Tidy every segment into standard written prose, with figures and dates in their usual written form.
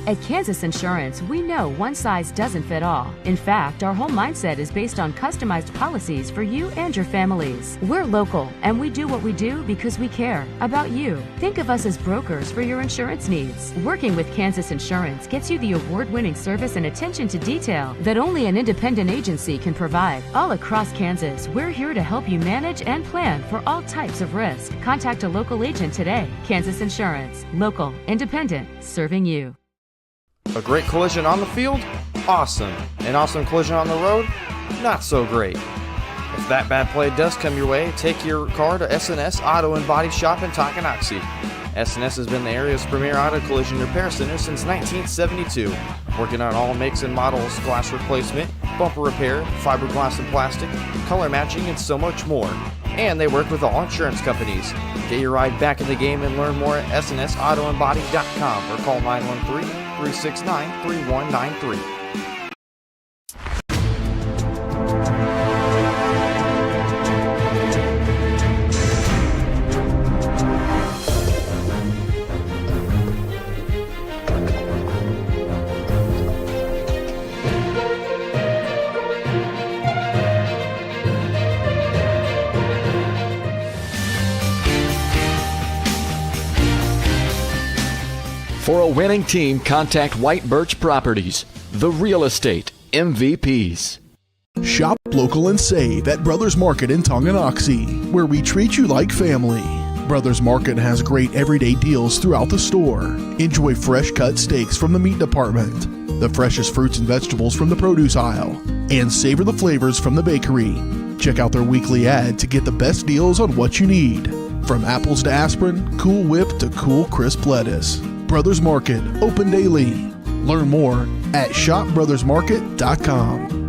At Kansas Insurance, we know one size doesn't fit all. In fact, our whole mindset is based on customized policies for you and your families. We're local, and we do what we do because we care about you. Think of us as brokers for your insurance needs. Working with Kansas Insurance gets you the award-winning service and attention to detail that only an independent agency can provide. All across Kansas, we're here to help you manage and plan for all types of risk. Contact a local agent today. Kansas Insurance. Local, independent, serving you. A great collision on the field? Awesome. An awesome collision on the road? Not so great. If that bad play does come your way, take your car to S&S Auto and Body Shop in Tonganoxie. S&S has been the area's premier auto collision repair center since 1972, working on all makes and models, glass replacement, bumper repair, fiberglass and plastic, color matching, and so much more. And they work with all insurance companies. Get your ride back in the game and learn more at snsautoandbody.com or call 913-369-3193. For a winning team, contact White Birch Properties, the real estate MVPs. Shop local and save at Brothers Market in Tonganoxie, where we treat you like family. Brothers Market has great everyday deals throughout the store. Enjoy fresh cut steaks from the meat department, the freshest fruits and vegetables from the produce aisle, and savor the flavors from the bakery. Check out their weekly ad to get the best deals on what you need. From apples to aspirin, Cool Whip to cool crisp lettuce. Brothers Market, open daily. Learn more at shopbrothersmarket.com.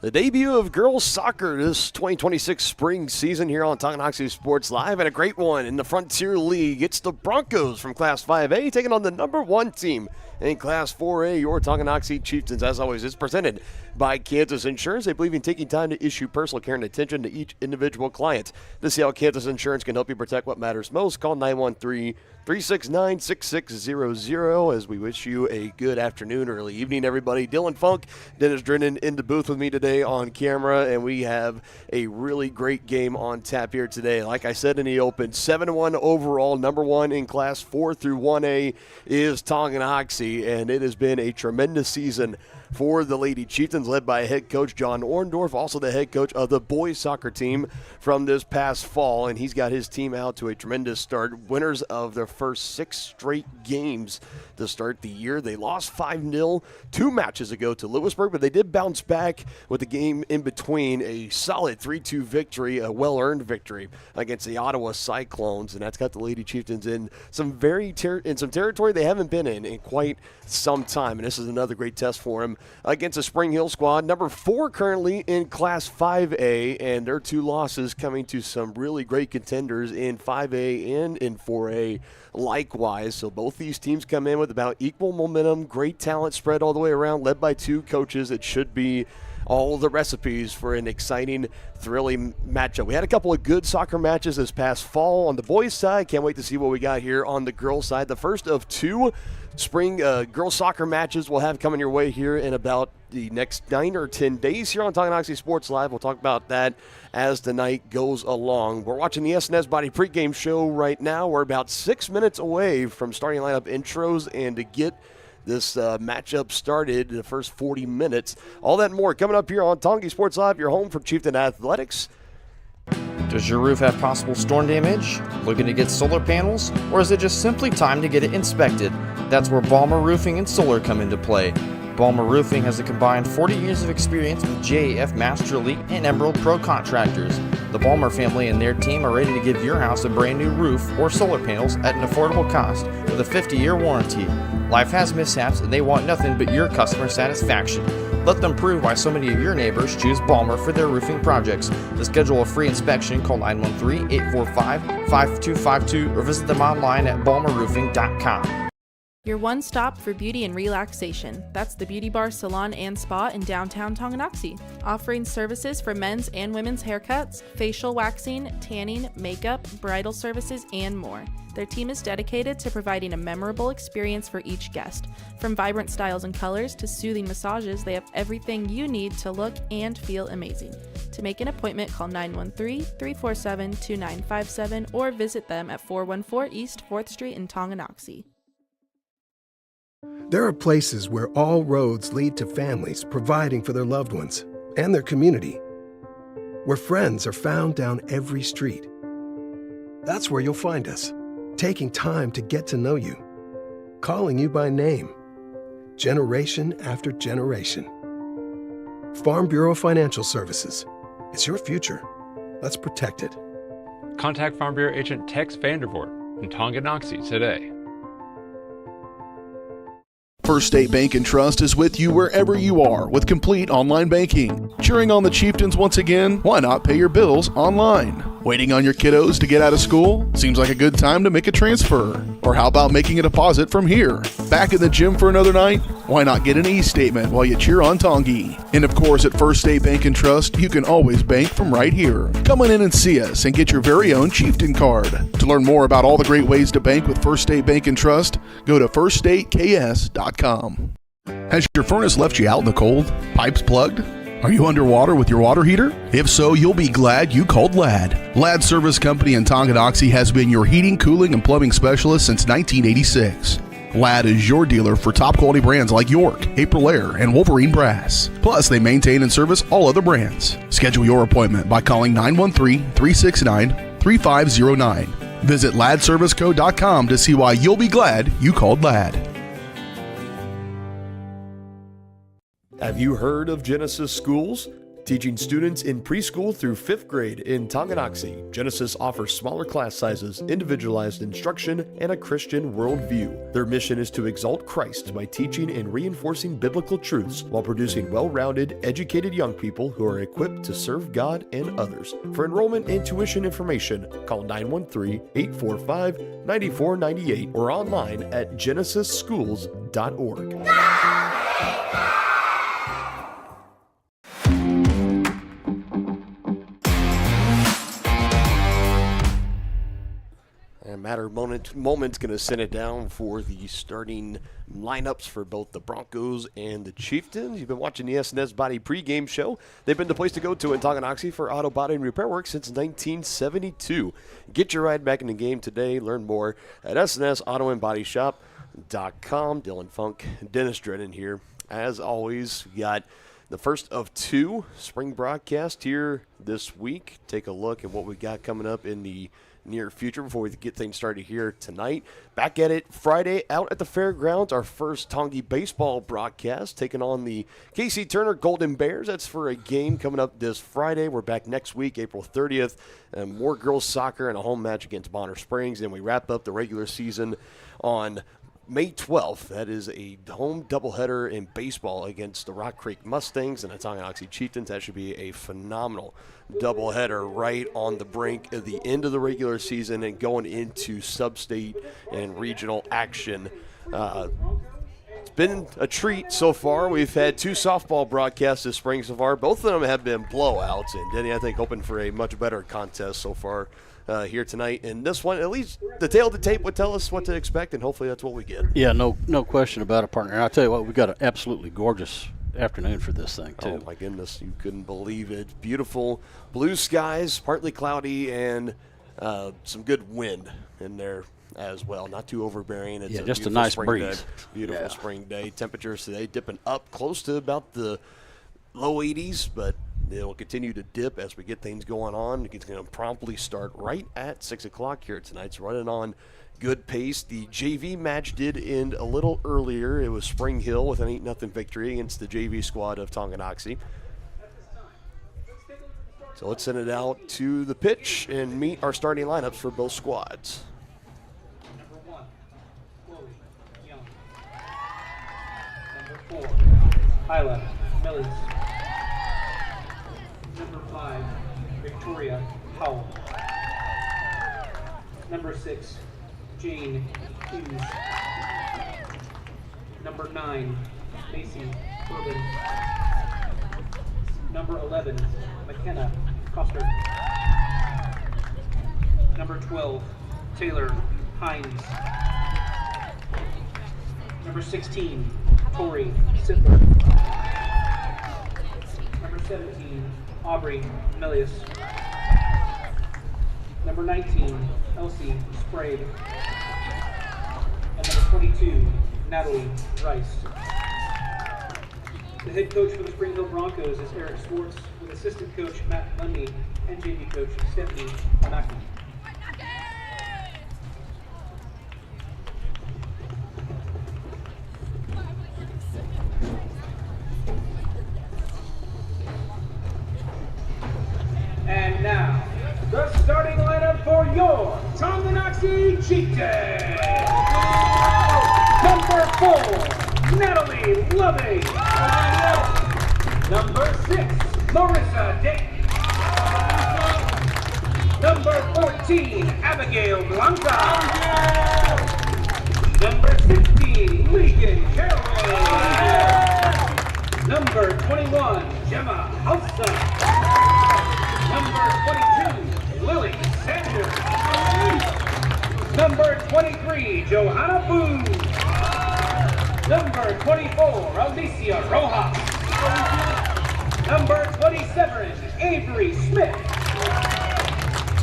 The debut of girls soccer this 2026 spring season here on Tonganoxie Sports Live, and a great one in the Frontier League. It's the Broncos from Class 5A taking on the number 1 team in Class 4A, your Tonganoxie Chieftains. As always, it's presented by Kansas Insurance. They believe in taking time to issue personal care and attention to each individual client. To see how Kansas Insurance can help you protect what matters most, call 913-369-6600 as we wish you a good afternoon, early evening, everybody. Dylan Funk, Dennis Drennan in the booth with me today on camera, and we have a really great game on tap here today. Like I said in the open, 7-1 overall, number 1 in Class 4 through 1A is Tonganoxie, and it has been a tremendous season for the Lady Chieftains, led by head coach John Orndorff, also the head coach of the boys soccer team from this past fall, and he's got his team out to a tremendous start. Winners of their first 6 straight games to start the year. They lost 5-0 2 matches ago to Lewisburg, but they did bounce back with the game in between, a solid 3-2 victory, a well-earned victory against the Ottawa Cyclones, and that's got the Lady Chieftains in some some territory they haven't been in quite some time, and this is another great test for them against the Spring Hill squad, number 4 currently in Class 5A, and their 2 losses coming to some really great contenders in 5A and in 4A likewise. So both these teams come in with about equal momentum, great talent spread all the way around, led by 2 coaches. It should be all the recipes for an exciting, thrilling matchup. We had a couple of good soccer matches this past fall on the boys' side. Can't wait to see what we got here on the girls' side. The first of 2 spring girls soccer matches we'll have coming your way here in about the next 9 or 10 days here on Tonganoxie Sports Live. We'll talk about that as the night goes along. We're watching the S&S Body pregame show right now. We're about 6 minutes away from starting lineup intros, and to get this matchup started in the first 40 minutes. All that and more coming up here on Tonganoxie Sports Live, your home for Chieftain Athletics. Does your roof have possible storm damage? Looking to get solar panels? Or is it just simply time to get it inspected? That's where Balmer Roofing and Solar come into play. Balmer Roofing has a combined 40 years of experience with JAF Master Elite and Emerald Pro contractors. The Balmer family and their team are ready to give your house a brand new roof or solar panels at an affordable cost with a 50-year warranty. Life has mishaps, and they want nothing but your customer satisfaction. Let them prove why so many of your neighbors choose Balmer for their roofing projects. To schedule a free inspection, call 913-845-5252 or visit them online at balmerroofing.com. Your one stop for beauty and relaxation. That's the Beauty Bar, Salon, and Spa in downtown Tonganoxie. Offering services for men's and women's haircuts, facial waxing, tanning, makeup, bridal services, and more. Their team is dedicated to providing a memorable experience for each guest. From vibrant styles and colors to soothing massages, they have everything you need to look and feel amazing. To make an appointment, call 913-347-2957 or visit them at 414 East 4th Street in Tonganoxie. There are places where all roads lead to families providing for their loved ones and their community, where friends are found down every street. That's where you'll find us, taking time to get to know you, calling you by name, generation after generation. Farm Bureau Financial Services. It's your future. Let's protect it. Contact Farm Bureau agent Tex Vandervoort in Tonganoxie today. First State Bank and Trust is with you wherever you are with complete online banking. Cheering on the Chieftains once again? Why not pay your bills online? Waiting on your kiddos to get out of school? Seems like a good time to make a transfer. Or how about making a deposit from here? Back in the gym for another night? Why not get an e-statement while you cheer on Tongi? And of course, at First State Bank and Trust, you can always bank from right here. Come on in and see us and get your very own Chieftain card. To learn more about all the great ways to bank with First State Bank and Trust, go to firststateks.com. Has your furnace left you out in the cold? Pipes plugged? Are you underwater with your water heater? If so, you'll be glad you called Ladd. Ladd Service Company in Tonganoxie has been your heating, cooling, and plumbing specialist since 1986. Ladd is your dealer for top quality brands like York, Aprilaire, and Wolverine Brass. Plus, they maintain and service all other brands. Schedule your appointment by calling 913-369-3509. Visit laddserviceco.com to see why you'll be glad you called Ladd. Have you heard of Genesis Schools? Teaching students in preschool through 5th grade in Tonganoxie, Genesis offers smaller class sizes, individualized instruction, and a Christian worldview. Their mission is to exalt Christ by teaching and reinforcing biblical truths while producing well-rounded, educated young people who are equipped to serve God and others. For enrollment and tuition information, call 913-845-9498 or online at genesisschools.org. A matter of moments going to send it down for the starting lineups for both the Broncos and the Chieftains. You've been watching the S&S Body pregame show. They've been the place to go to in Tonganoxie for auto body and repair work since 1972. Get your ride back in the game today. Learn more at snsautoandbodyshop.com. Dylan Funk, Dennis Drennan here. As always, we got the first of two spring broadcasts here this week. Take a look at what we got coming up in the near future before we get things started here tonight. Back at it Friday out at the fairgrounds, our first Tongi baseball broadcast, taking on the Casey Turner Golden Bears. That's for a game coming up this Friday. We're back next week, April 30th. More girls soccer and a home match against Bonner Springs. And we wrap up the regular season on May 12th. That is a home doubleheader in baseball against the Rock Creek Mustangs and the Tonganoxie Chieftains. That should be a phenomenal doubleheader right on the brink of the end of the regular season and going into sub-state and regional action. It's been a treat so far. We've had two softball broadcasts this spring so far. Both of them have been blowouts, and Denny, I think, hoping for a much better contest so far here tonight. And this one, at least the tail of the tape would tell us what to expect, and hopefully that's what we get. Yeah, no question about it, partner. And I'll tell you what, we got an absolutely gorgeous afternoon for this thing, too. Oh, my goodness. You couldn't believe it. Beautiful blue skies, partly cloudy, and some good wind in there as well. Not too overbearing. It's just a nice breeze. Beautiful spring day. Temperatures today dipping up close to about the low 80s, but it'll continue to dip as we get things going on. It's going to promptly start right at 6 o'clock here tonight. It's running on good pace. The JV match did end a little earlier. It was Spring Hill with an 8-0 victory against the JV squad of Tonganoxie. So let's send it out to the pitch and meet our starting lineups for both squads. Number 1, Chloe Young. Number 4, Isla Millers. Number 5, Victoria Howell. Number 6, Jane Hughes. Number 9, Macy Corbin. Number 11, McKenna Coster. Number 12, Taylor Hines. Number 16, Tori Sittler. Number 17, Aubrey Melius. Number 19, Elsie Sprague. And number 22, Natalie Rice. The head coach for the Spring Hill Broncos is Eric Swartz, with assistant coach Matt Lundy and JV coach Stephanie Mackey. And now, the starting lineup for your Tonganoxie Chieftains. Number 4, Natalie Loving. Number 6, Marissa Dick. Number 14, Abigail Blanca. Number 16, Legan Carroll. Number 21, Gemma Halsa. Number 22, Lily Sanders. Number 23, Johanna Booth. Number 24, Alicia Rojas. Number 27, Avery Smith.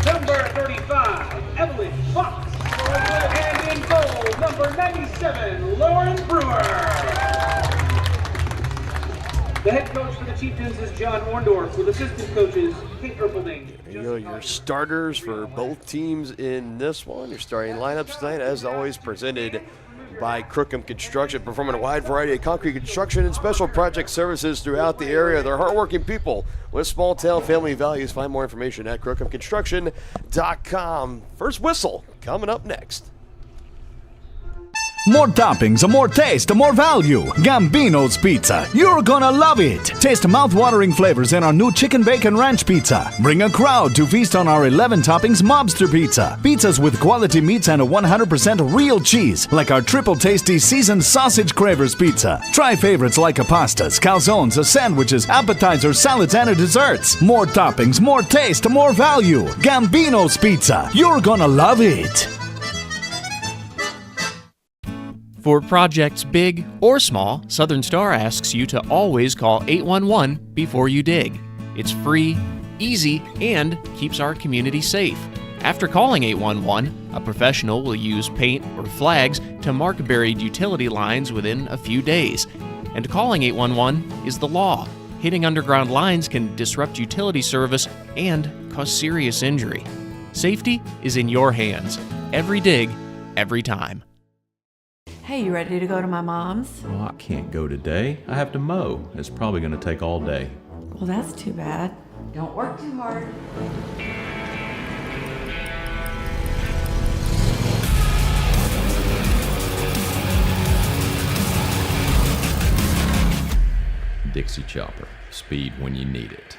Number 35, Evelyn Fox. And in goal, number 97, Lauren Brewer. The head coach for the Chieftains is John Orndorff, with assistant coaches Kate Erpelding. There you go, your starters for both teams in this one. Your starting lineups tonight, as always, presented by Crookham Construction, performing a wide variety of concrete construction and special project services throughout the area. They're hardworking people with small-town family values. Find more information at crookhamconstruction.com. First whistle coming up next. More toppings, more taste, more value. Gambino's Pizza. You're gonna love it. Taste mouth-watering flavors in our new chicken bacon ranch pizza. Bring a crowd to feast on our 11 toppings mobster pizza. Pizzas with quality meats and a 100% real cheese, like our triple tasty seasoned sausage cravers pizza. Try favorites like pastas, calzones, sandwiches, appetizers, salads, and desserts. More toppings, more taste, more value. Gambino's Pizza. You're gonna love it. For projects big or small, Southern Star asks you to always call 811 before you dig. It's free, easy, and keeps our community safe. After calling 811, a professional will use paint or flags to mark buried utility lines within a few days. And calling 811 is the law. Hitting underground lines can disrupt utility service and cause serious injury. Safety is in your hands. Every dig, every time. Hey, you ready to go to my mom's? Well, I can't go today. I have to mow. It's probably going to take all day. Well, that's too bad. Don't work too hard. Dixie Chopper. Speed when you need it.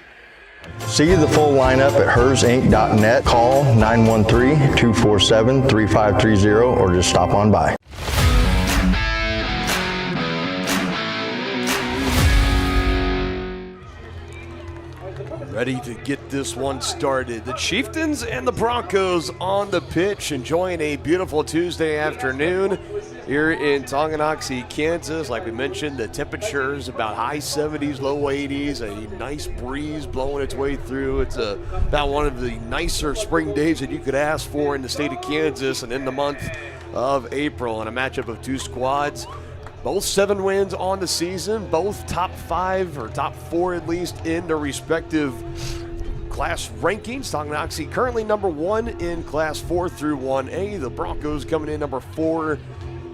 See the full lineup at hersinc.net. Call 913-247-3530 or just stop on by. Ready to get this one started. The Chieftains and the Broncos on the pitch, enjoying a beautiful Tuesday afternoon here in Tonganoxie, Kansas. Like we mentioned, the temperatures about high 70s, low 80s, a nice breeze blowing its way through. It's about one of the nicer spring days that you could ask for in the state of Kansas and in the month of April, and a matchup of two squads. Both 7 wins on the season, both top 5 or top 4 at least in their respective class rankings. Tonganoxie currently number 1 in class 4 through 1A. The Broncos coming in number 4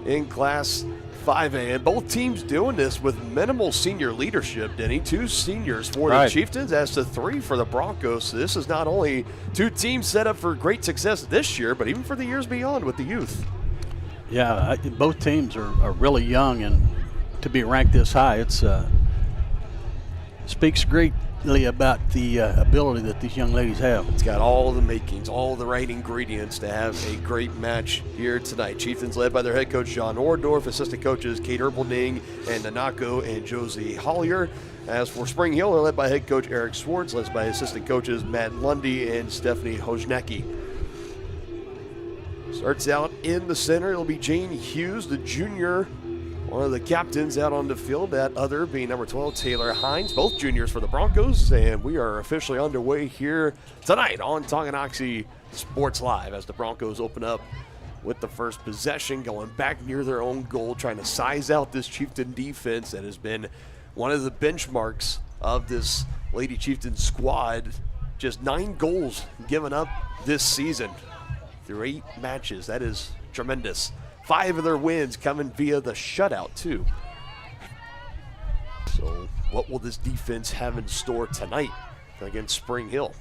in class 5A. And both teams doing this with minimal senior leadership, Denny. 2 seniors for the Chieftains as to 3 for the Broncos. So this is not only 2 teams set up for great success this year, but even for the years beyond with the youth. Yeah, both teams are really young, and to be ranked this high, it's speaks great immediately about the ability that these young ladies have. It's got all the makings, all the right ingredients to have a great match here tonight. Chieftains led by their head coach, John Ordorf, assistant coaches Kate Erpelding and Nanako and Josie Hollier. As for Spring Hill, they're led by head coach Eric Swartz, led by assistant coaches Matt Lundy and Stephanie Hojnacki. Starts out in the center. It'll be Jane Hughes, the junior, one of the captains out on the field. That other being number 12, Taylor Hines, both juniors for the Broncos. And we are officially underway here tonight on Tonganoxie Sports Live as the Broncos open up with the first possession, going back near their own goal, trying to size out this Chieftain defense that has been one of the benchmarks of this Lady Chieftain squad. Just 9 goals given up this season through 8 matches. That is tremendous. 5 of their wins coming via the shutout, too. So what will this defense have in store tonight against Spring Hill?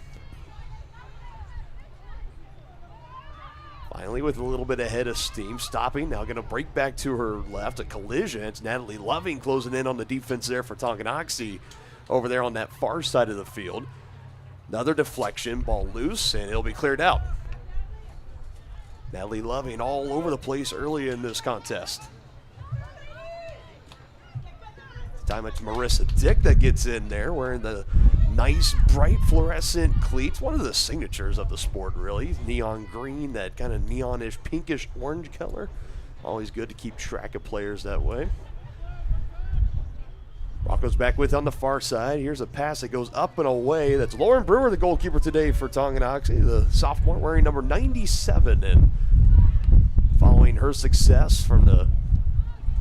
Finally, with a little bit ahead of steam, stopping, now going to break back to her left, a collision. It's Natalie Loving closing in on the defense there for Tonganoxie over there on that far side of the field. Another deflection, ball loose, and it'll be cleared out. Natalie Loving all over the place early in this contest. This time it's Marissa Dick that gets in there wearing the nice bright fluorescent cleats. One of the signatures of the sport, really. Neon green, that kind of neonish pinkish orange color. Always good to keep track of players that way. Broncos back with on the far side. Here's a pass that goes up and away. That's Lauren Brewer, the goalkeeper today for Tonganoxie, the sophomore wearing number 97. And following her success from the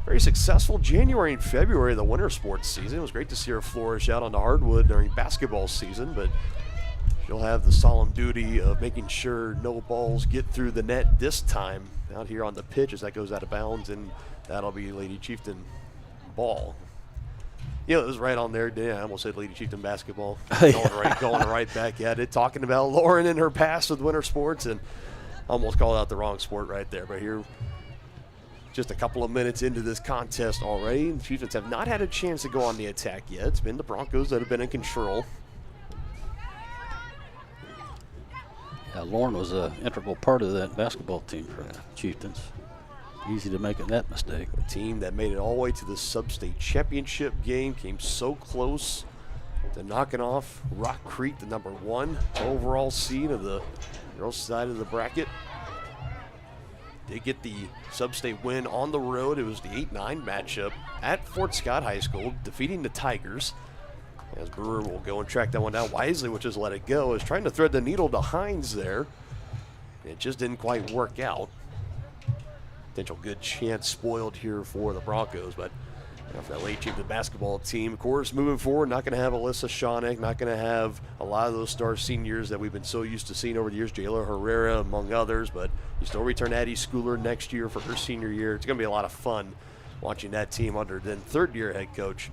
very successful January and February of the winter sports season, it was great to see her flourish out on the hardwood during basketball season, but she'll have the solemn duty of making sure no balls get through the net this time out here on the pitch as that goes out of bounds, and that'll be Lady Chieftain ball. You know, it was right on there. I almost said Lady Chieftain basketball. Going right back at it. Talking about Lauren and her past with winter sports, and almost called out the wrong sport right there. But here, just a couple of minutes into this contest already, the Chieftains have not had a chance to go on the attack yet. It's been the Broncos that have been in control. Yeah, Lauren was an integral part of that basketball team for Chieftains. Easy to make that mistake. A team that made it all the way to the sub-state championship game, came so close to knocking off Rock Creek, the number 1 overall seed of the girls' side of the bracket. Did get the sub-state win on the road. It was the 8-9 matchup at Fort Scott High School, defeating the Tigers. As Brewer will go and track that one down wisely, which is let it go, is trying to thread the needle to Hines there. It just didn't quite work out. Potential good chance spoiled here for the Broncos, but for that late Chieftain basketball team, of course, moving forward, not going to have Alyssa Shawnick, not going to have a lot of those star seniors that we've been so used to seeing over the years, Jayla Herrera among others, but you still return Addie Schooler next year for her senior year. It's going to be a lot of fun watching that team under then third-year head coach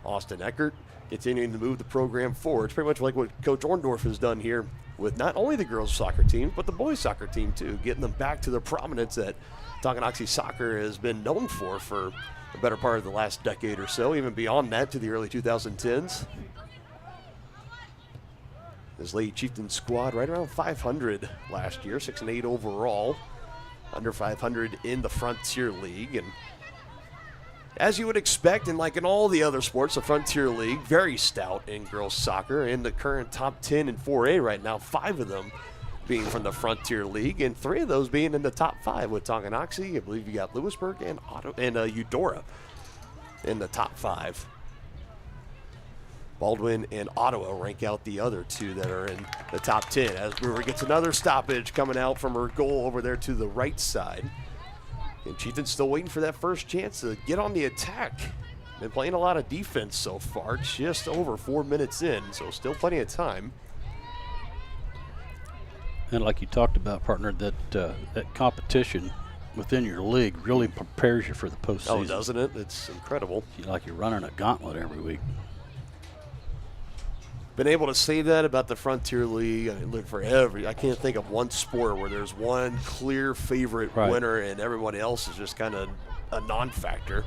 Austin Eckert, continuing to move the program forward. It's pretty much like what Coach Orndorff has done here with not only the girls' soccer team, but the boys' soccer team too, getting them back to the prominence that Tonganoxie soccer has been known for the better part of the last decade or so, even beyond that to the early 2010s. This Lady Chieftain squad right around 500 last year, 6-8 overall, under 500 in the Frontier League. And as you would expect, and like in all the other sports, the Frontier League, very stout in girls soccer. In the current top 10 in 4A right now, 5 of them being from the Frontier League, and 3 of those being in the top 5 with Tonganoxie. I believe you got Lewisburg and Eudora in the top 5. Baldwin and Ottawa rank out the other 2 that are in the top 10 as Brewer gets another stoppage coming out from her goal over there to the right side. And Chieftain's still waiting for that first chance to get on the attack. Been playing a lot of defense so far, just over 4 minutes in, so still plenty of time. And like you talked about, partner, that competition within your league really prepares you for the postseason. Oh, doesn't it? It's incredible. Like you're running a gauntlet every week. Been able to say that about the Frontier League I can't think of one sport where there's one clear favorite winner and everyone else is just kind of a non-factor.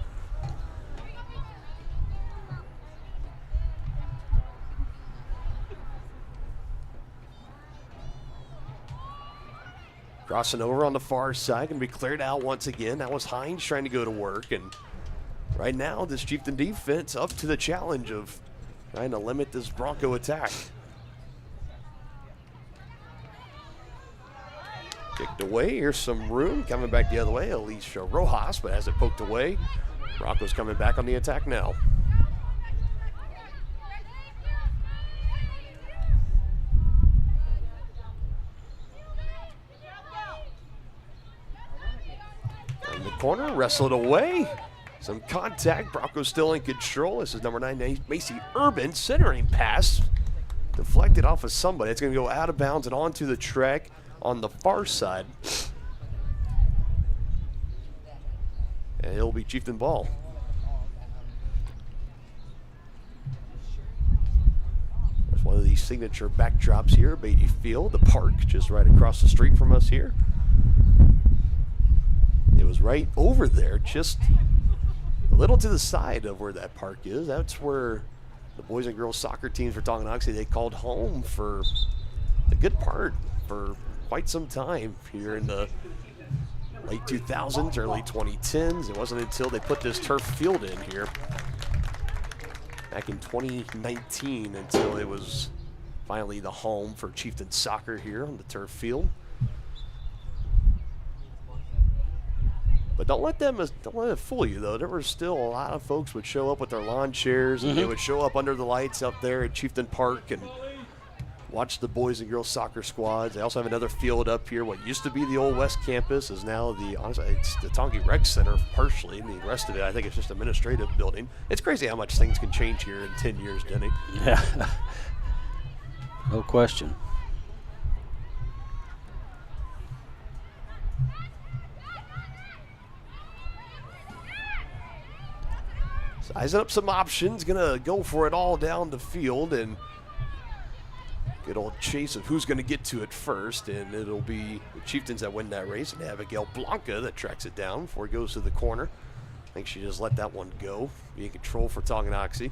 Crossing over on the far side, going to be cleared out once again. That was Hines trying to go to work, and right now this Chieftain defense up to the challenge of trying to limit this Bronco attack. Kicked away, here's some room, coming back the other way, Alicia Rojas, but has it poked away. Broncos coming back on the attack now. In the corner, wrestled away. Some contact, Broncos still in control. This is number 9, Macy Urban, centering pass. Deflected off of somebody. It's going to go out of bounds and onto the track on the far side. And it'll be Chieftain ball. There's one of these signature backdrops here, Beatty Field, the park just right across the street from us here. It was right over there, just a little to the side of where that park is. That's where the boys and girls soccer teams for Tonganoxie, they called home for a good part for quite some time here in the late 2000s, early 2010s. It wasn't until they put this turf field in here back in 2019 until it was finally the home for Chieftain soccer here on the turf field. But don't let it fool you, though. There were still a lot of folks would show up with their lawn chairs, and they would show up under the lights up there at Chieftain Park and watch the boys and girls soccer squads. They also have another field up here. What used to be the old West Campus is now it's the Tongi Rec Center partially, and the rest of it, I think, it's just administrative building. It's crazy how much things can change here in 10 years, Denny. Yeah, no question. Sizing up some options, gonna go for it all down the field, and good old chase of who's gonna get to it first, and it'll be the Chieftains that win that race, and Abigail Blanca that tracks it down before it goes to the corner. I think she just let that one go. Be in control for Tonganoxie.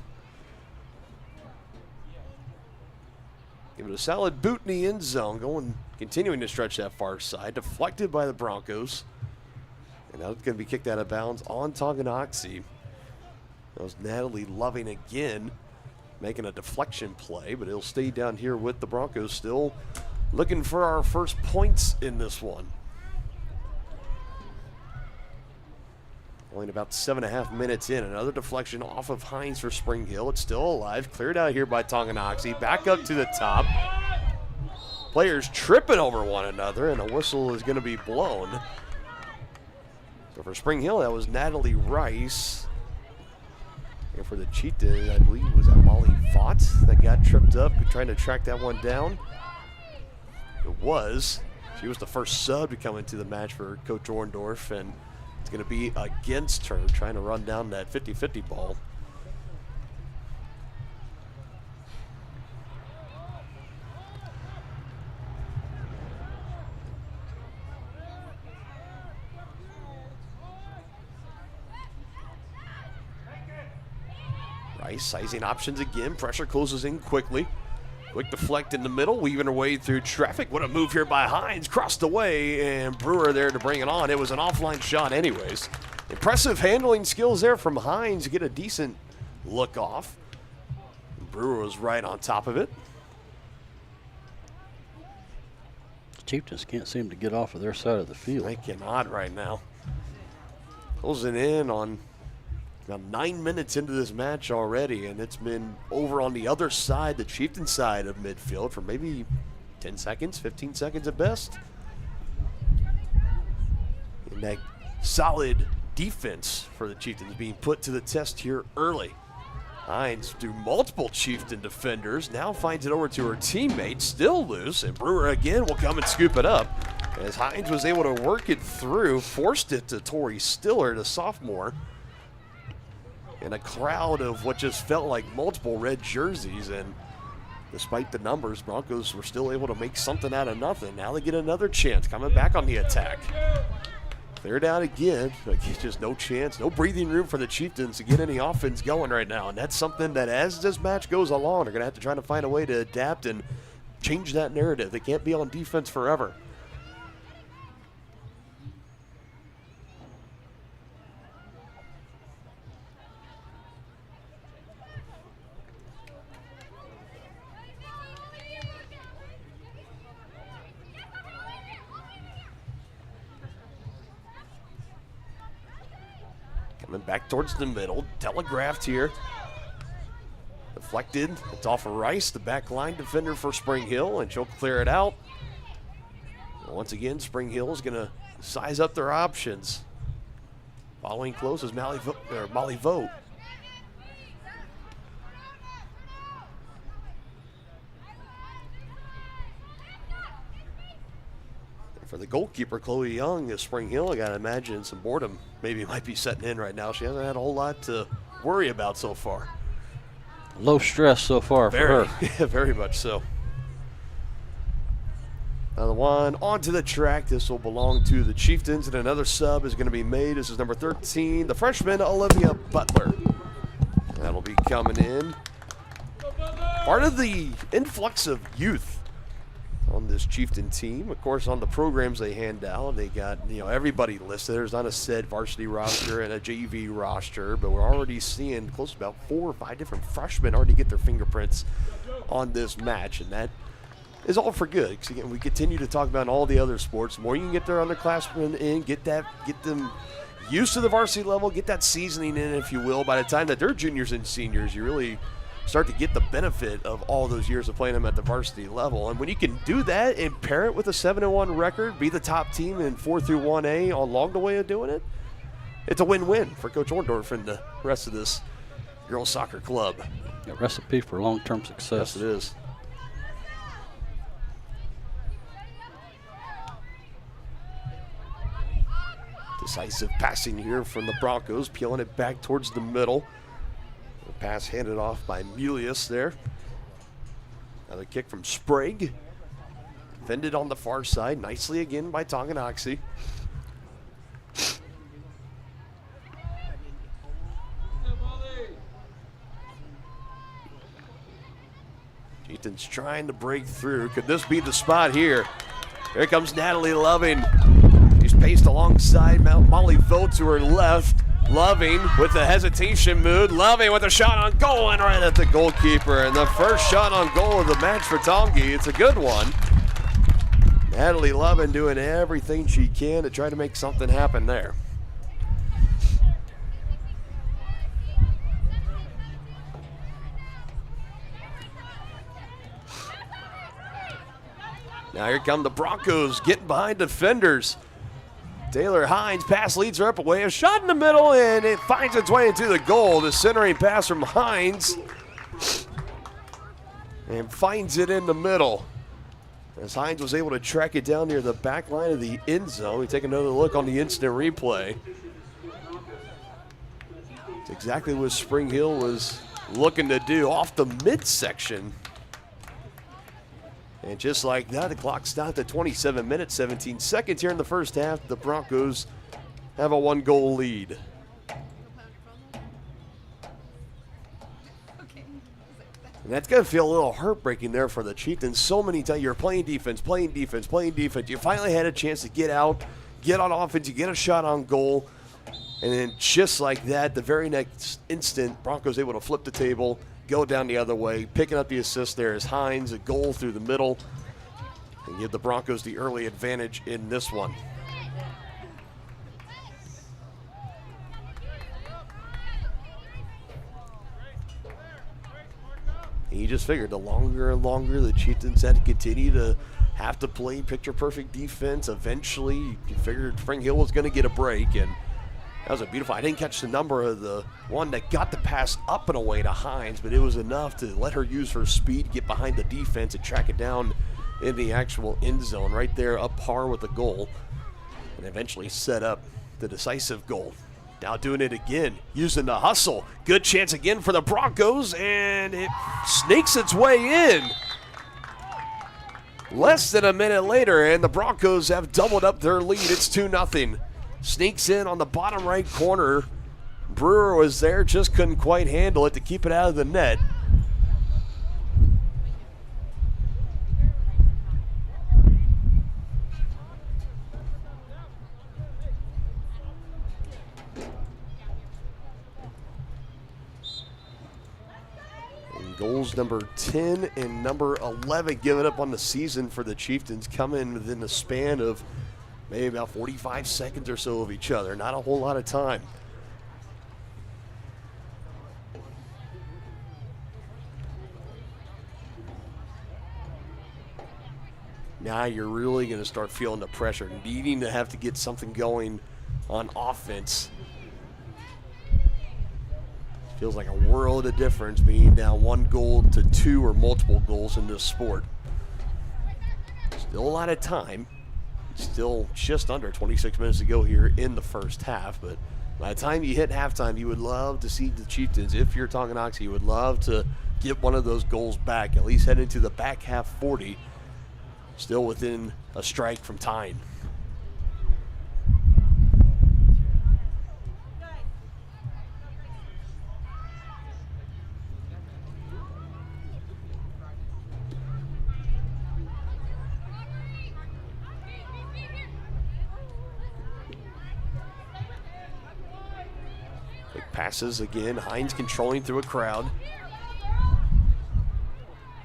Give it a solid boot in the end zone, continuing to stretch that far side, deflected by the Broncos, and now it's gonna be kicked out of bounds on Tonganoxie. That was Natalie Loving again, making a deflection play, but he'll stay down here with the Broncos, still looking for our first points in this one. Only about 7.5 minutes in. Another deflection off of Hines for Spring Hill. It's still alive. Cleared out here by Tonganoxie. Back up to the top. Players tripping over one another, and a whistle is going to be blown. So for Spring Hill, that was Natalie Rice. And for the Chieftains, I believe, was that Molly Vaught that got tripped up, trying to track that one down? It was. She was the first sub to come into the match for Coach Orndorff, and it's going to be against her, trying to run down that 50-50 ball. Rice sizing options again. Pressure closes in quickly. Quick deflect in the middle, weaving her way through traffic. What a move here by Hines. Crossed away, and Brewer there to bring it on. It was an offline shot anyways. Impressive handling skills there from Hines to get a decent look off. Brewer was right on top of it. The Chieftains can't seem to get off of their side of the field. They cannot right now. Closing in on about 9 minutes into this match already, and it's been over on the other side, the Chieftain side of midfield, for maybe 10 seconds, 15 seconds at best. And that solid defense for the Chieftains being put to the test here early. Hines, through multiple Chieftain defenders, now finds it over to her teammate, still loose, and Brewer again will come and scoop it up. As Hines was able to work it through, forced it to Tori Stiller, the sophomore. In a crowd of what just felt like multiple red jerseys, and despite the numbers, Broncos were still able to make something out of nothing. Now they get another chance coming back on the attack. Cleared out again, but just no chance, no breathing room for the Chieftains to get any offense going right now, and that's something that as this match goes along, they're going to have to try to find a way to adapt and change that narrative. They can't be on defense forever. Coming back towards the middle, telegraphed here. Deflected, it's off of Rice, the back line defender for Spring Hill, and she'll clear it out. Once again, Spring Hill is going to size up their options. Following close is Molly Vogt. For the goalkeeper, Chloe Young, of Spring Hill, I got to imagine some boredom maybe might be setting in right now. She hasn't had a whole lot to worry about so far. Low stress so far for her. Yeah, very much so. Another one onto the track. This will belong to the Chieftains, and another sub is going to be made. This is number 13, the freshman Olivia Butler. That'll be coming in. Part of the influx of youth on this Chieftain team. Of course, on the programs they hand out, they got everybody listed. There's not a set varsity roster and a JV roster, but we're already seeing close to about 4 or 5 different freshmen already get their fingerprints on this match, and that is all for good. Because again, we continue to talk about all the other sports. The more you can get their underclassmen in, get them used to the varsity level, get that seasoning in, if you will. By the time that they're juniors and seniors, you really start to get the benefit of all those years of playing them at the varsity level. And when you can do that and pair it with a 7-1 record, be the top team in 4 through 1A along the way of doing it, it's a win-win for Coach Orndorff and the rest of this girls soccer club. A recipe for long-term success. Yes, it is. Decisive passing here from the Broncos, peeling it back towards the middle. The pass handed off by Mulius there. Another kick from Sprague. Defended on the far side, nicely again by Tonganoxie. Chieftains trying to break through. Could this be the spot here? Here comes Natalie Loving. She's paced alongside Molly Vogt to her left. Loving with the hesitation mood. Loving with a shot on goal and right at the goalkeeper. And the first shot on goal of the match for Tongi. It's a good one. Natalie Loving doing everything she can to try to make something happen there. Now here come the Broncos getting behind defenders. Taylor Hines, pass leads her up away. A shot in the middle, and it finds its way into the goal. The centering pass from Hines. And finds it in the middle. As Hines was able to track it down near the back line of the end zone. We take another look on the instant replay. It's exactly what Spring Hill was looking to do off the midsection. And just like that, the clock stopped at 27 minutes, 17 seconds here in the first half. The Broncos have a 1-goal lead. And that's going to feel a little heartbreaking there for the Chieftains. So many times you're playing defense. You finally had a chance to get out, get on offense, you get a shot on goal. And then just like that, the very next instant, Broncos able to flip the table, go down the other way. Picking up the assist there is Hines, a goal through the middle, and give the Broncos the early advantage in this one. And you just figured the longer and longer the Chieftains had to continue to have to play picture-perfect defense, eventually you figured Spring Hill was going to get a break, and that was a beautiful. I didn't catch the number of the one that got the pass up and away to Hines, but it was enough to let her use her speed, get behind the defense, and track it down in the actual end zone right there up par with the goal, and eventually set up the decisive goal. Now doing it again, using the hustle. Good chance again for the Broncos, and it sneaks its way in. Less than a minute later, and the Broncos have doubled up their lead. It's 2-0. Sneaks in on the bottom right corner. Brewer was there, just couldn't quite handle it to keep it out of the net. And goals number 10 and number 11 given up on the season for the Chieftains, coming within the span of maybe about 45 seconds or so of each other. Not a whole lot of time. now you're really going to start feeling the pressure, needing to have to get something going on offense. Feels like a world of difference being down 1 goal to 2 or multiple goals in this sport. Still a lot of time. Still just under 26 minutes to go here in the first half, but by the time you hit halftime, you would love to see the Chieftains, if you're Tonganoxie, you would love to get one of those goals back, at least head into the back half 40, still within a strike from tying. Passes again, Hines controlling through a crowd.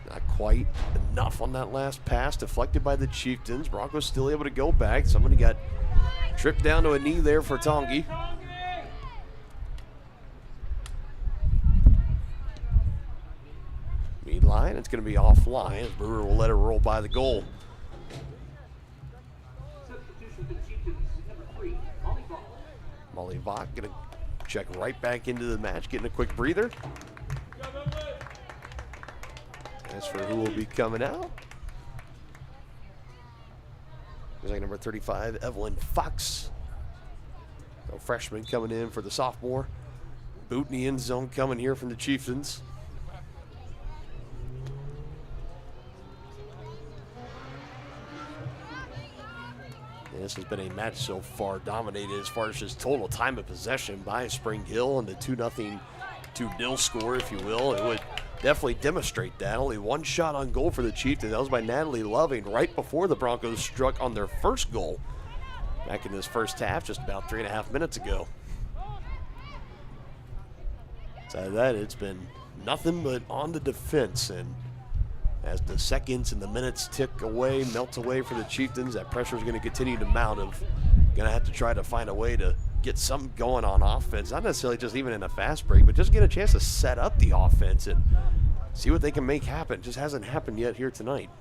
Not quite enough on that last pass, deflected by the Chieftains. Broncos still able to go back. Somebody got tripped down to a knee there for Tongi. Mean line, it's going to be offline. Brewer will let it roll by the goal. Molly Bach going to check right back into the match, getting a quick breather. As for who will be coming out, looks like number 35, Evelyn Fox. A freshman coming in for the sophomore. Boot in the end zone coming here from the Chieftains. This has been a match so far dominated as far as just total time of possession by Spring Hill, and the 2-0 score, if you will. It would definitely demonstrate that. Only 1 shot on goal for the Chieftains. That was by Natalie Loving right before the Broncos struck on their first goal back in this first half just about 3.5 minutes ago. Outside of that, it's been nothing but on the defense, and as the seconds and the minutes melt away for the Chieftains, that pressure is going to continue to mount. Going to have to try to find a way to get something going on offense. Not necessarily just even in a fast break, but just get a chance to set up the offense and see what they can make happen. It just hasn't happened yet here tonight.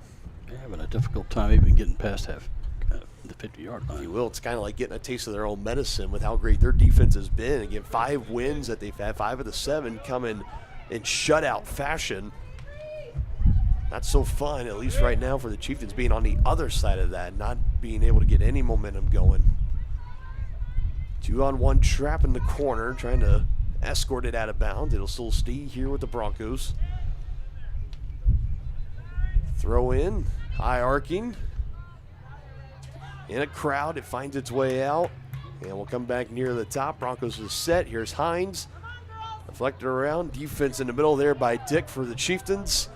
They're having a difficult time even getting past the 50-yard line. If you will, it's kind of like getting a taste of their own medicine with how great their defense has been. Again, 5 wins that they've had, 5 of the 7 coming in shutout fashion. Not so fun, at least right now, for the Chieftains being on the other side of that, not being able to get any momentum going. 2-on-1 trap in the corner, trying to escort it out of bounds. It'll still stay here with the Broncos. Throw in, high arcing. In a crowd, it finds its way out. And we'll come back near the top. Broncos is set. Here's Hines. Deflected around. Defense in the middle there by Dick for the Chieftains.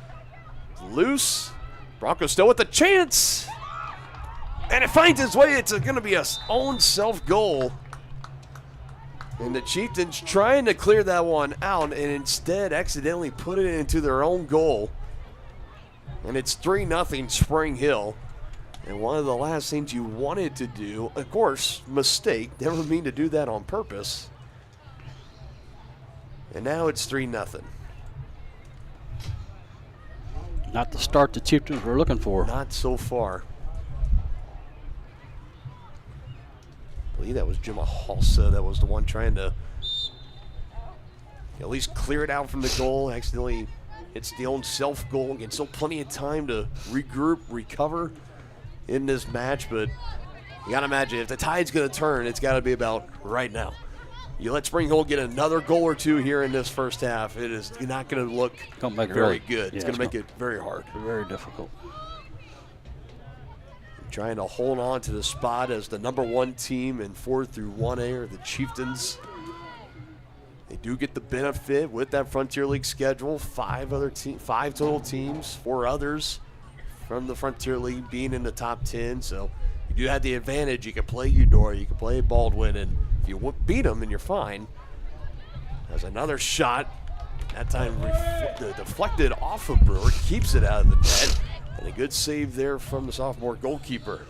Loose. Broncos still with the chance. And it finds its way. It's going to be a own self goal. And the Chieftains trying to clear that one out and instead accidentally put it into their own goal. And it's 3-0 Spring Hill. And one of the last things you wanted to do, of course, mistake. Never mean to do that on purpose. And now it's 3-0. Not the start the Chieftains were looking for. Not so far. I believe that was Gemma Halsa that was the one trying to at least clear it out from the goal. Accidentally hits the own self goal. Again, still plenty of time to regroup, recover in this match, but you got to imagine if the tide's going to turn, it's got to be about right now. You let Spring Hill get another goal or two here in this first half, it is not going to look very good. It's going to make it very hard. Very difficult. Trying to hold on to the spot as the number 1 team in 4 through 1A are the Chieftains. They do get the benefit with that Frontier League schedule. 5 total teams, 4 others from the Frontier League being in the top 10. So you do have the advantage. You can play Eudora, you can play Baldwin, and if you beat them, then you're fine. There's another shot. That time deflected off of Brewer, keeps it out of the net. And a good save there from the sophomore goalkeeper.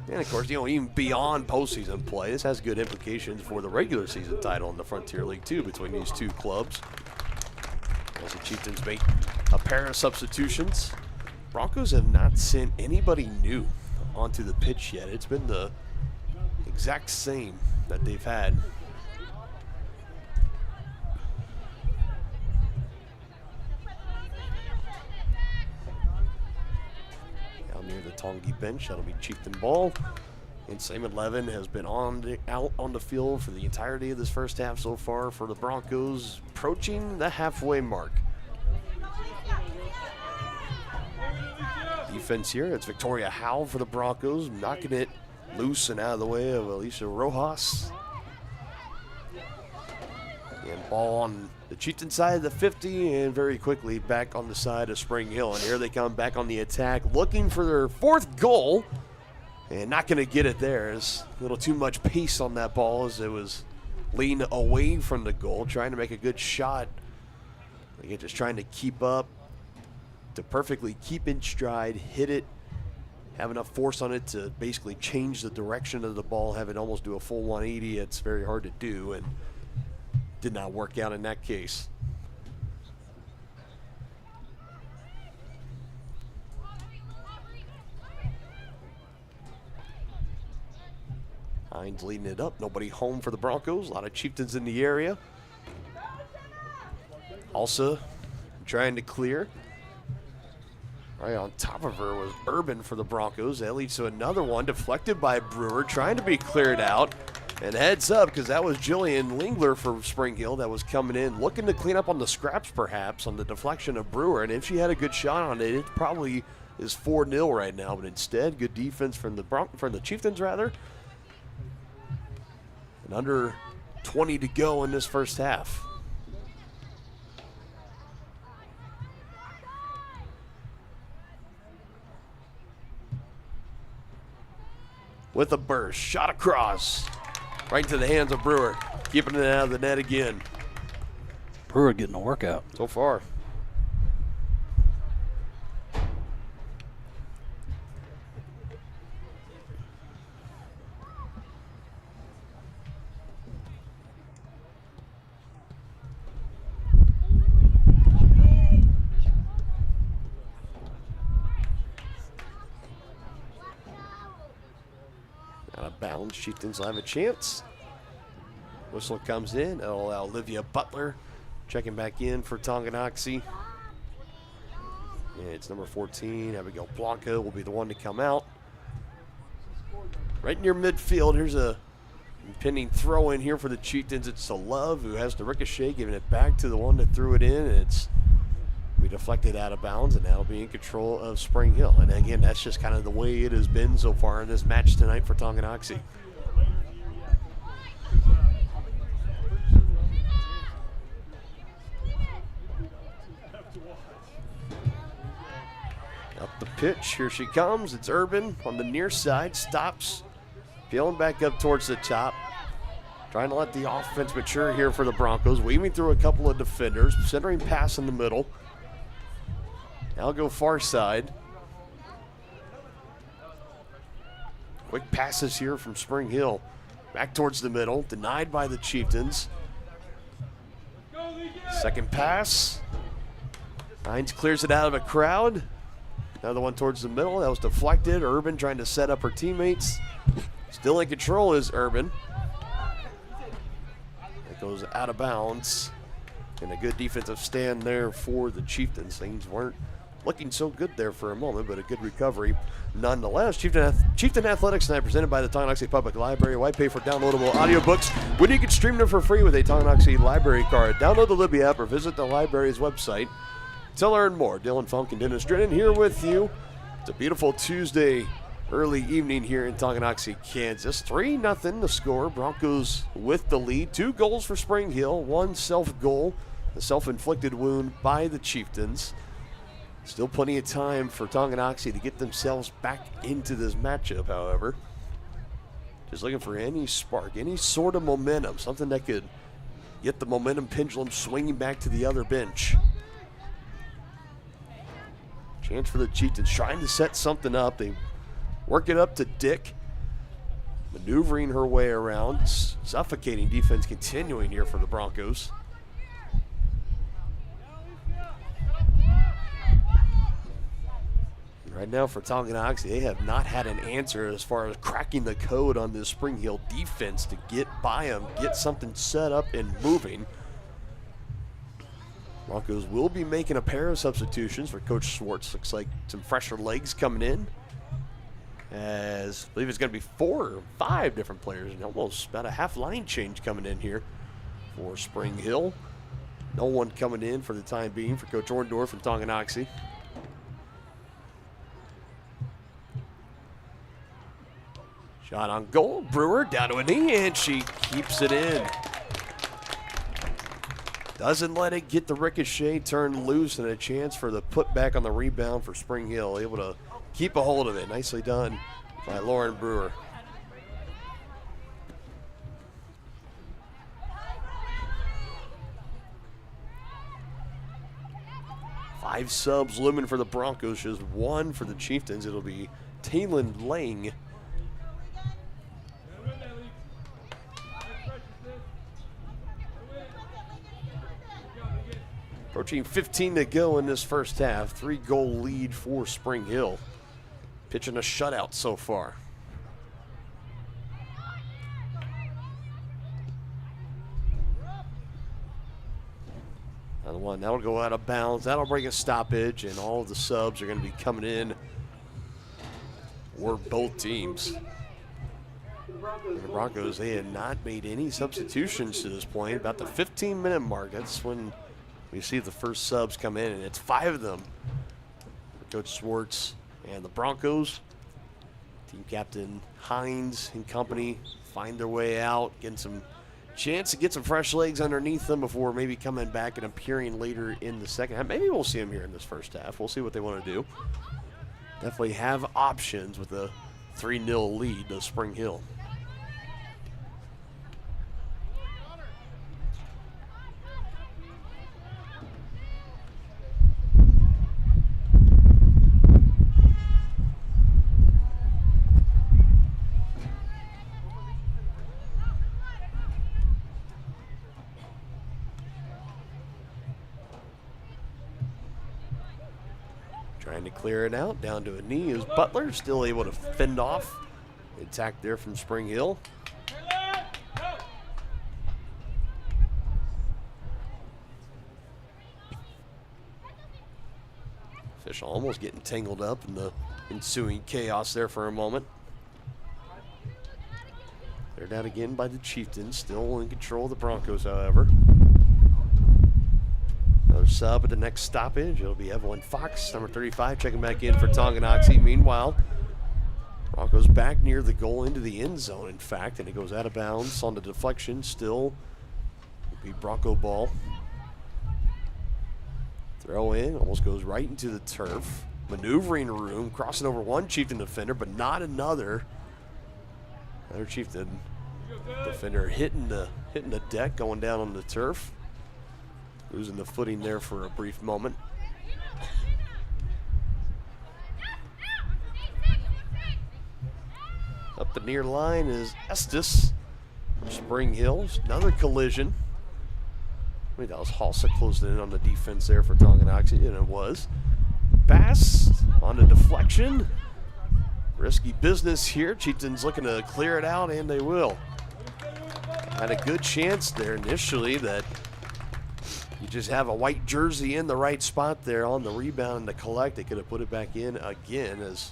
And of course, even beyond postseason play, this has good implications for the regular season title in the Frontier League too between these two clubs. As the Chieftains make a pair of substitutions. Broncos have not sent anybody new onto the pitch yet. It's been the exact same that they've had. Down near the Tongi bench, that'll be Chieftain ball. And same 11 has been out on the field for the entirety of this first half so far for the Broncos, approaching the halfway mark. Defense here, it's Victoria Howe for the Broncos, knocking it loose and out of the way of Alicia Rojas. And ball on the Chieftain side of the 50 and very quickly back on the side of Spring Hill. And here they come back on the attack, looking for their fourth goal. And not going to get it there. There's a little too much pace on that ball as it was leaned away from the goal, trying to make a good shot. Again, just trying to keep up, to perfectly keep in stride, hit it, have enough force on it to basically change the direction of the ball, have it almost do a full 180. It's very hard to do and did not work out in that case. Hines leading it up. Nobody home for the Broncos. A lot of Chieftains in the area. Also trying to clear. Right on top of her was Urban for the Broncos. That leads to another one deflected by Brewer, trying to be cleared out. And heads up, because that was Jillian Lingler for Spring Hill that was coming in, looking to clean up on the scraps perhaps on the deflection of Brewer. And if she had a good shot on it, it probably is 4-0 right now. But instead, good defense from the Chieftains rather. And under 20 to go in this first half. With a burst, shot across, right into the hands of Brewer, keeping it out of the net again. Brewer getting a workout. So far. Out of bounds, Chieftains will have a chance. Whistle comes in. That'll allow Olivia Butler checking back in for Tonganoxie. And it's number 14, Abigail Blanca will be the one to come out. Right near midfield, here's a impending throw in here for the Chieftains. It's to Love, who has the ricochet, giving it back to the one that threw it in, and it's be deflected out of bounds, and that'll be in control of Spring Hill. And again, that's just kind of the way it has been so far in this match tonight for Tonganoxie. Up the pitch, here she comes. It's Urban on the near side, stops, peeling back up towards the top. Trying to let the offense mature here for the Broncos, weaving through a couple of defenders, centering pass in the middle. Now go far side. Quick passes here from Spring Hill. Back towards the middle, denied by the Chieftains. Second pass. Hines clears it out of a crowd. Another one towards the middle. That was deflected. Urban trying to set up her teammates. Still in control is Urban. It goes out of bounds. And a good defensive stand there for the Chieftains. Things weren't looking so good there for a moment, but a good recovery nonetheless. Chieftain Athletics tonight presented by the Tonganoxie Public Library. Why pay for downloadable audiobooks when you can stream them for free with a Tonganoxie Library card? Download the Libby app or visit the library's website to learn more. Dylan Funk and Dennis Drennan here with you. It's a beautiful Tuesday early evening here in Tonganoxie, Kansas. 3-0 the score. Broncos with the lead. 2 goals for Spring Hill, 1 self-goal, a self-inflicted wound by the Chieftains. Still plenty of time for Tonganoxie to get themselves back into this matchup, however. Just looking for any spark, any sort of momentum, something that could get the momentum pendulum swinging back to the other bench. Chance for the Chieftains trying to set something up. They work it up to Dick, maneuvering her way around. Suffocating defense continuing here for the Broncos. Right now for Tonganoxie, they have not had an answer as far as cracking the code on this Spring Hill defense to get by them, get something set up and moving. Broncos will be making a pair of substitutions for Coach Schwartz. Looks like some fresher legs coming in. As I believe it's going to be 4 or 5 different players and almost about a half line change coming in here for Spring Hill. No one coming in for the time being for Coach Orndorff from Tonganoxie. Shot on goal. Brewer down to a knee, and she keeps it in. Doesn't let it get the ricochet turned loose, and a chance for the putback on the rebound for Spring Hill. Able to keep a hold of it. Nicely done by Lauren Brewer. Five subs looming for the Broncos, just 1 for the Chieftains. It'll be Taylin Lang. Approaching 15 to go in this first half. 3-goal lead for Spring Hill. Pitching a shutout so far. Another one, that'll go out of bounds. That'll bring a stoppage, and all of the subs are going to be coming in for both teams. And the Broncos, they had not made any substitutions to this point. About the 15-minute mark, that's when we see the first subs come in, and it's 5 of them for Coach Schwartz and the Broncos. Team captain Hines and company find their way out, getting some chance to get some fresh legs underneath them before maybe coming back and appearing later in the second half. Maybe we'll see them here in this first half. We'll see what they want to do. Definitely have options with a 3-0 lead to Spring Hill. Trying to clear it out, down to a knee is Butler, still able to fend off the attack there from Spring Hill. Official almost getting tangled up in the ensuing chaos there for a moment. They're down again by the Chieftains, still in control of the Broncos, however. Another sub at the next stoppage. It'll be Evelyn Fox, number 35, checking back in for Tonganoxie. Meanwhile, Broncos back near the goal, into the end zone, in fact, and it goes out of bounds on the deflection. Still will be Bronco ball. Throw in, almost goes right into the turf. Maneuvering room, crossing over one Chieftain defender, but not another. Another Chieftain defender hitting the deck, going down on the turf. Losing the footing there for a brief moment. Up the near line is Estes. Spring Hills, another collision. I think that was Halsa closing in on the defense there for Tonganoxie, and it was. Pass on the deflection. Risky business here. Chieftains looking to clear it out, and they will. Had a good chance there initially that you just have a white jersey in the right spot there on the rebound and the collect. They could have put it back in again as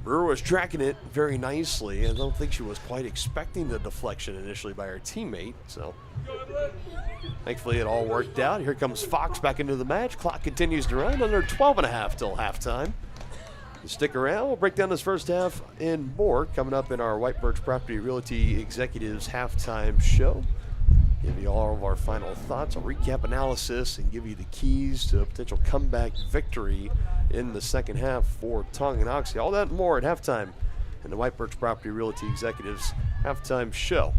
Brewer was tracking it very nicely. I don't think she was quite expecting the deflection initially by her teammate. So thankfully it all worked out. Here comes Fox back into the match. Clock continues to run, under 12.5 till halftime. Stick around. We'll break down this first half and more coming up in our White Birch Property Realty Executives halftime show. Give you all of our final thoughts, a recap analysis, and give you the keys to a potential comeback victory in the second half for Tonganoxie. All that and more at halftime in the White Birch Property Realty Executives halftime show.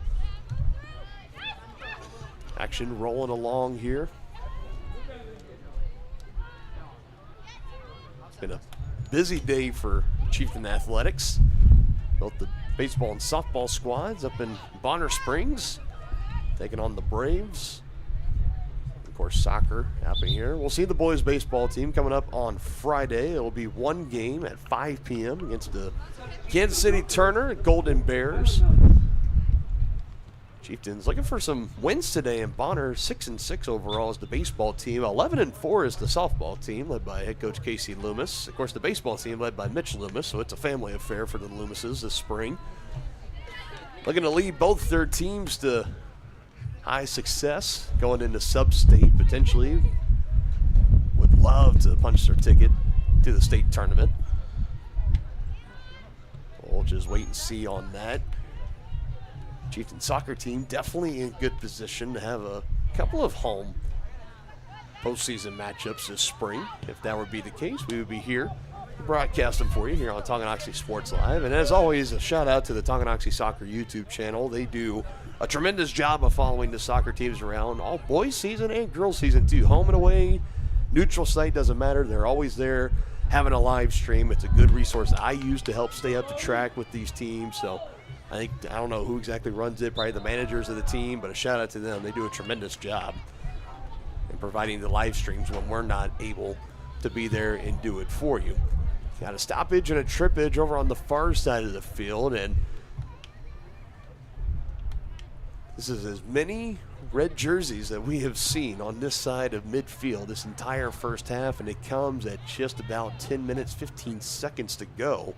Action rolling along here. It's been a busy day for Chieftain Athletics. Both the baseball and softball squads up in Bonner Springs, taking on the Braves. Of course, soccer happening here. We'll see the boys baseball team coming up on Friday. It will be one game at 5 p.m. against the Kansas City Turner Golden Bears. Chieftains looking for some wins today in Bonner. 6-6 overall is the baseball team. 11-4 is the softball team, led by head coach Casey Loomis. Of course, the baseball team led by Mitch Loomis, so it's a family affair for the Loomises this spring. Looking to lead both their teams to high success, going into sub-state potentially. Would love to punch their ticket to the state tournament. We'll just wait and see on that. Chieftain soccer team definitely in good position to have a couple of home postseason matchups this spring. If that would be the case, we would be here broadcasting for you here on Tonganoxie Sports Live. And as always, a shout out to the Tonganoxie Soccer YouTube channel. They do a tremendous job of following the soccer teams around all boys season and girls season too. Home and away, neutral site, doesn't matter. They're always there having a live stream. It's a good resource I use to help stay up to track with these teams. So I don't know who exactly runs it, probably the managers of the team, but a shout out to them. They do a tremendous job in providing the live streams when we're not able to be there and do it for you. Got a stoppage and a trippage over on the far side of the field, and this is as many red jerseys that we have seen on this side of midfield this entire first half, and it comes at just about 10 minutes, 15 seconds to go.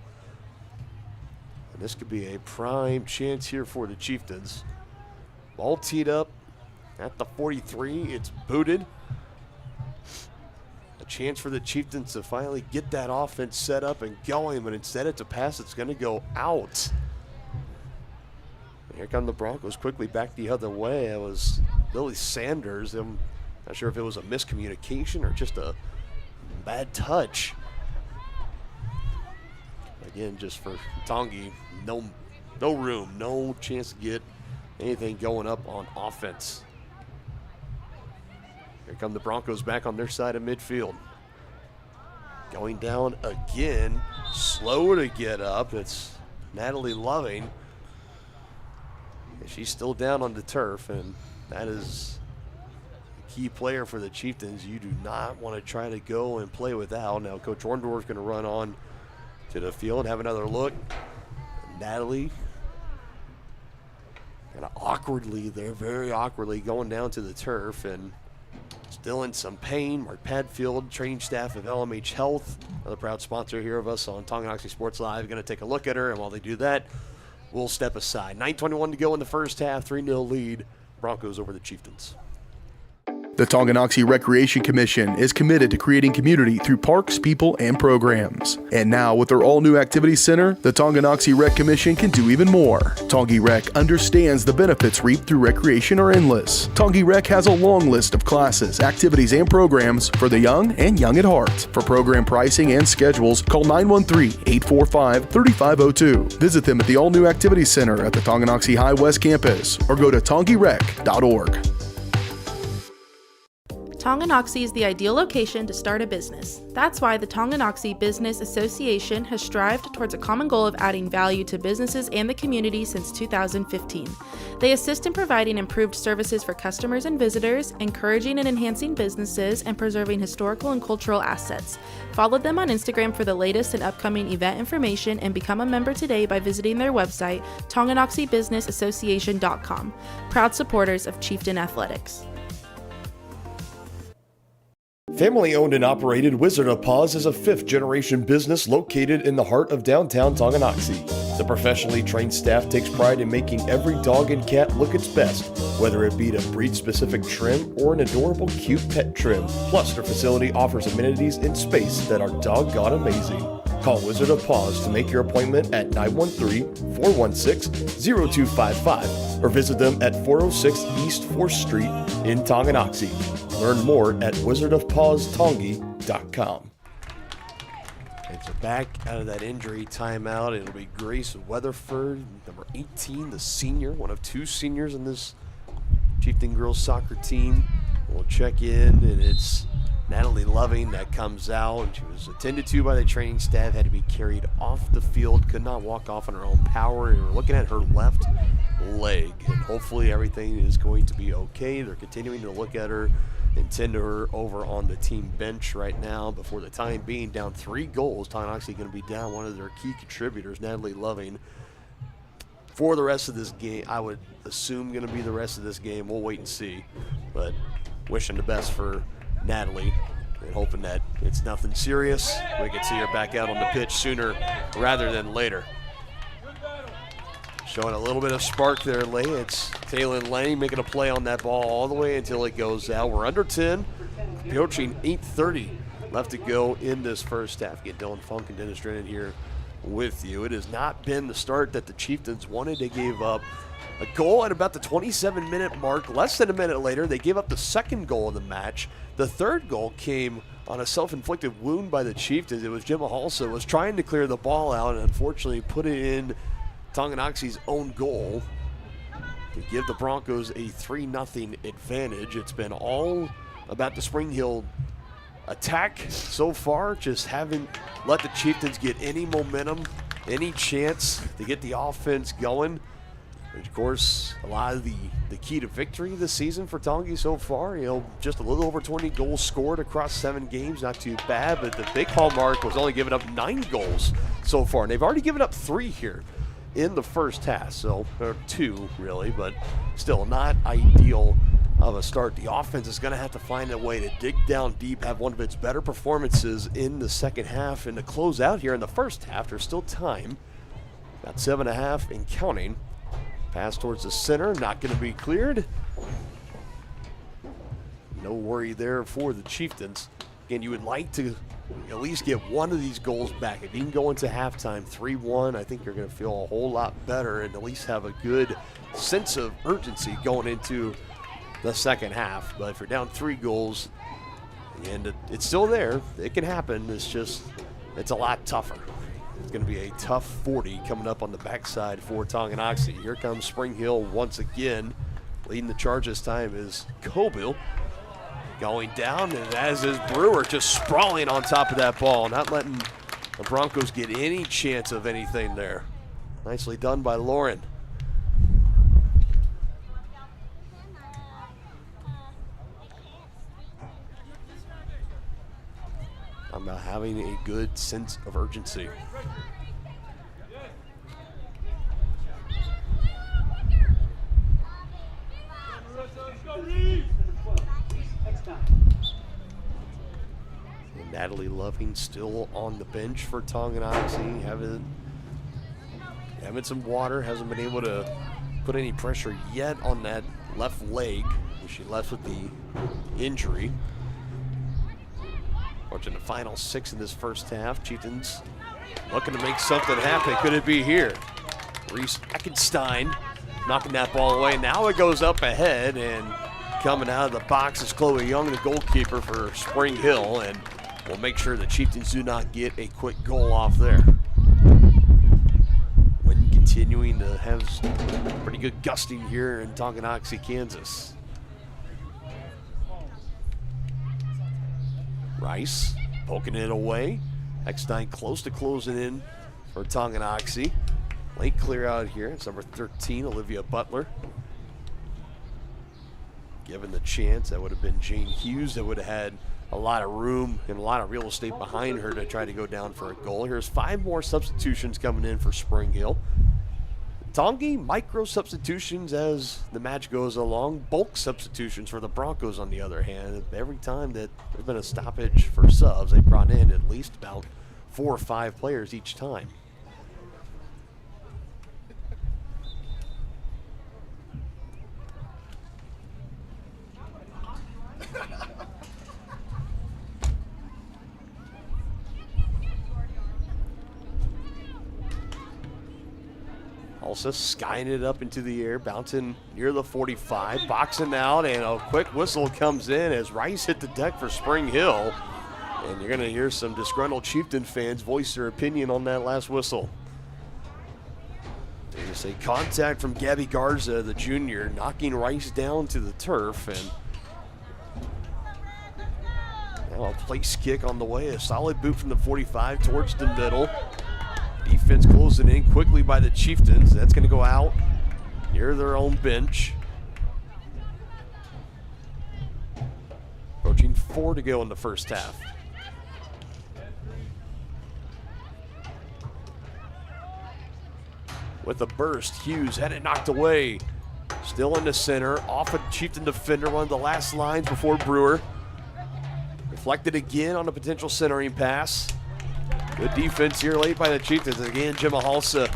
And this could be a prime chance here for the Chieftains. Ball teed up at the 43. It's booted. A chance for the Chieftains to finally get that offense set up and going, but instead it's a pass that's going to go out. Here come the Broncos quickly back the other way. It was Lily Sanders. I'm not sure if it was a miscommunication or just a bad touch. Again, just for Tongi, no room, no chance to get anything going up on offense. Here come the Broncos back on their side of midfield. Going down again, slow to get up. It's Natalie Loving. She's still down on the turf, and that is a key player for the Chieftains. You do not want to try to go and play without. Now, Coach Orndorff is going to run on to the field, have another look. Natalie kind of awkwardly there, very awkwardly going down to the turf and still in some pain. Mark Padfield, training staff of LMH Health, another proud sponsor here of us on Tonganoxie Sports Live, going to take a look at her, and while they do that, we'll step aside. 9:21 to go in the first half, 3-0 lead, Broncos over the Chieftains. The Tonganoxie Recreation Commission is committed to creating community through parks, people, and programs. And now, with their all-new activity center, the Tonganoxie Rec Commission can do even more. Tongi Rec understands the benefits reaped through recreation are endless. Tongi Rec has a long list of classes, activities, and programs for the young and young at heart. For program pricing and schedules, call 913-845-3502. Visit them at the all-new activity center at the Tonganoxie High West campus or go to tongirec.org. Tonganoxie is the ideal location to start a business. That's why the Tonganoxie Business Association has strived towards a common goal of adding value to businesses and the community since 2015. They assist in providing improved services for customers and visitors, encouraging and enhancing businesses, and preserving historical and cultural assets. Follow them on Instagram for the latest and upcoming event information and become a member today by visiting their website, tonganoxiebusinessassociation.com. Proud supporters of Chieftain Athletics. Family owned and operated Wizard of Paws is a 5th-generation business located in the heart of downtown Tonganoxie. The professionally trained staff takes pride in making every dog and cat look its best, whether it be to breed-specific trim or an adorable, cute pet trim. Plus, their facility offers amenities in space that are doggone amazing. Call Wizard of Paws to make your appointment at 913-416-0255 or visit them at 406 East 4th Street in Tonganoxie. Learn more at wizardofpawstongi.com. And so back out of that injury timeout, it'll be Grace Weatherford, number 18, the senior, one of 2 seniors in this Chieftain girls soccer team. We'll check in, and it's Natalie Loving that comes out, and she was attended to by the training staff, had to be carried off the field, could not walk off on her own power, and we're looking at her left leg, and hopefully everything is going to be okay. They're continuing to look at her and tend to her over on the team bench right now, but for the time being, down 3 goals. Tonganoxie going to be down one of their key contributors, Natalie Loving, for the rest of this game. I would assume going to be the rest of this game. We'll wait and see, but wishing the best for Natalie and hoping that it's nothing serious. We can see her back out on the pitch sooner rather than later. Showing a little bit of spark there, Lay. It's Taylor Lang making a play on that ball all the way until it goes out. We're under 10, approaching 8:30 left to go in this first half. Get Dylan Funk and Dennis Drennan here with you. It has not been the start that the Chieftains wanted. They gave up a goal at about the 27-minute mark. Less than a minute later, they gave up the second goal of the match. The third goal came on a self-inflicted wound by the Chieftains. It was Jim Halsa was trying to clear the ball out and unfortunately put it in Tonganoxie's own goal to give the Broncos a 3-0 advantage. It's been all about the Spring Hill attack so far, just haven't let the Chieftains get any momentum, any chance to get the offense going. And of course, a lot of the key to victory this season for Tongi so far, you know, just a little over 20 goals scored across 7 games, not too bad, but the big hallmark was only giving up 9 goals so far, and they've already given up 3 here in the first half, so, or 2 really, but still not ideal of a start. The offense is going to have to find a way to dig down deep, have one of its better performances in the second half, and to close out here in the first half. There's still time, about 7.5 and counting. Pass towards the center, not going to be cleared. No worry there for the Chieftains. Again, you would like to at least get one of these goals back. If you can go into halftime 3-1, I think you're going to feel a whole lot better and at least have a good sense of urgency going into the second half. But if you're down 3 goals, and it's still there, it can happen. It's just, it's a lot tougher. It's going to be a tough 40 coming up on the backside for Tonganoxie. Here comes Spring Hill once again. Leading the charge this time is Cobil. Going down, and as is Brewer, just sprawling on top of that ball, not letting the Broncos get any chance of anything there. Nicely done by Lauren. I'm about having a good sense of urgency. And Natalie Loving still on the bench for Tonganoxie, having some water, hasn't been able to put any pressure yet on that left leg. She left with the injury. Watching the final 6 in this first half. Chieftains looking to make something happen. Could it be here? Reese Eckenstein knocking that ball away. Now it goes up ahead, and coming out of the box is Chloe Young, the goalkeeper for Spring Hill, and we'll make sure the Chieftains do not get a quick goal off there. Wind continuing to have pretty good gusting here in Tonganoxie, Kansas. Rice poking it away. Eckstein close to closing in for Tonganoxie. Late clear out here. It's number 13, Olivia Butler. Given the chance, that would have been Jane Hughes that would have had a lot of room and a lot of real estate behind her to try to go down for a goal. Here's 5 more substitutions coming in for Spring Hill. Tongi, micro substitutions as the match goes along. Bulk substitutions for the Broncos, on the other hand. Every time that there's been a stoppage for subs, they've brought in at least about 4 or 5 players each time. Also skying it up into the air, bouncing near the 45, boxing out, and a quick whistle comes in as Rice hit the deck for Spring Hill. And you're going to hear some disgruntled Chieftain fans voice their opinion on that last whistle. There's a contact from Gabby Garza, the junior, knocking Rice down to the turf. And Oh, a place kick on the way. A solid boot from the 45 towards the middle. Defense closing in quickly by the Chieftains. That's going to go out near their own bench. Approaching 4 to go in the first half. With a burst, Hughes had it knocked away. Still in the center, off a Chieftain defender, one of the last lines before Brewer. Reflected again on a potential centering pass. Good defense here late by the Chieftains. Again, Jemahalsa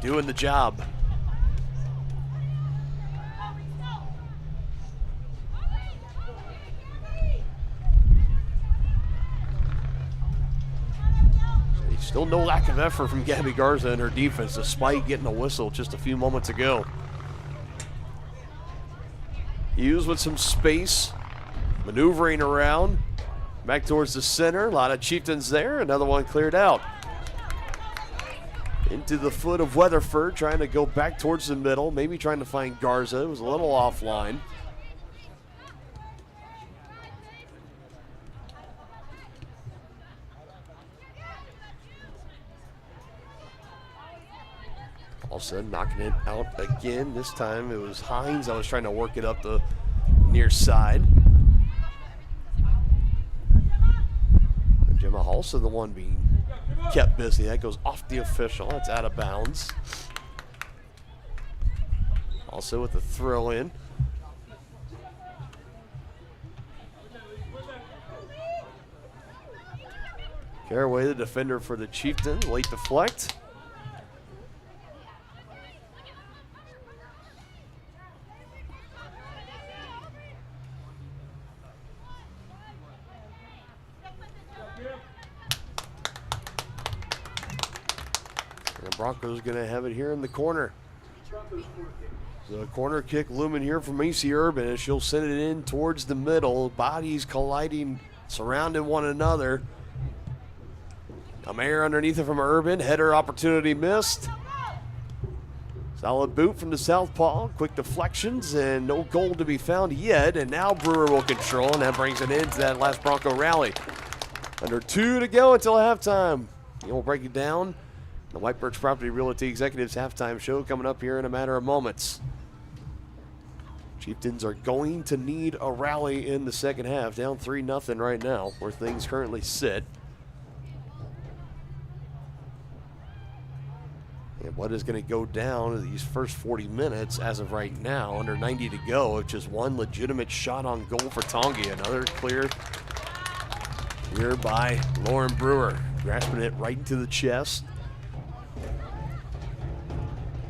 doing the job. Still no lack of effort from Gabby Garza and her defense, despite getting a whistle just a few moments ago. Hughes with some space, maneuvering around, back towards the center. A lot of Chieftains there, another one cleared out. Into the foot of Weatherford, trying to go back towards the middle, maybe trying to find Garza. It was a little offline. All of a sudden, knocking it out again. This time it was Hines. I was trying to work it up the near side. Jemahalsa, the one being kept busy. That goes off the official. That's out of bounds. Also with the throw in. Caraway, the defender for the Chieftains, late deflect. The Broncos going to have it here in the corner. The corner kick looming here from Macy Urban as she'll send it in towards the middle. Bodies colliding, surrounding one another. Amare underneath it from Urban. Header opportunity missed. Solid boot from the southpaw. Quick deflections and no goal to be found yet. And now Brewer will control, and that brings it into that last Bronco rally. Under 2 to go until halftime. We'll break it down. The White Birch Property Realty Executives halftime show coming up here in a matter of moments. Chieftains are going to need a rally in the second half. Down 3-0 right now, where things currently sit. And what is going to go down in these first 40 minutes as of right now, under 90 to go, with just one legitimate shot on goal for Tongi. Another clear here by Lauren Brewer, grasping it right into the chest.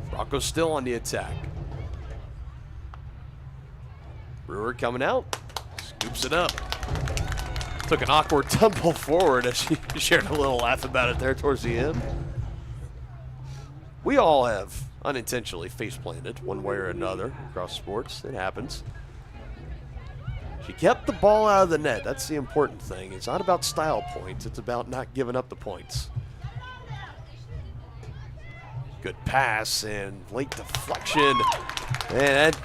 Broncos still on the attack. Brewer coming out, scoops it up. Took an awkward tumble forward as she shared a little laugh about it there towards the end. We all have unintentionally face planted one way or another across sports. It happens. She kept the ball out of the net. That's the important thing. It's not about style points. It's about not giving up the points. Good pass and late deflection. And that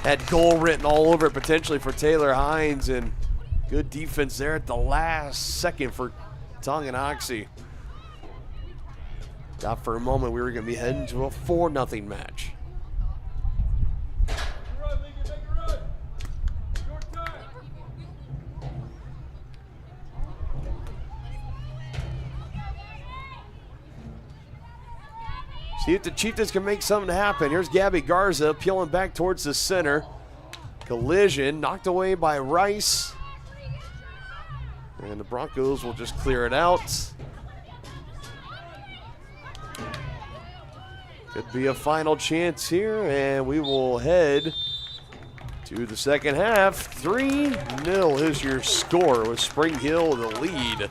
had goal written all over it potentially for Taylor Hines. And good defense there at the last second for Tonganoxie. Thought for a moment we were going to be heading to a 4-0 match. See if the Chieftains can make something happen. Here's Gabby Garza peeling back towards the center. Collision knocked away by Rice. And the Broncos will just clear it out. Could be a final chance here, and we will head to the second half. 3-0 is your score, with Spring Hill the lead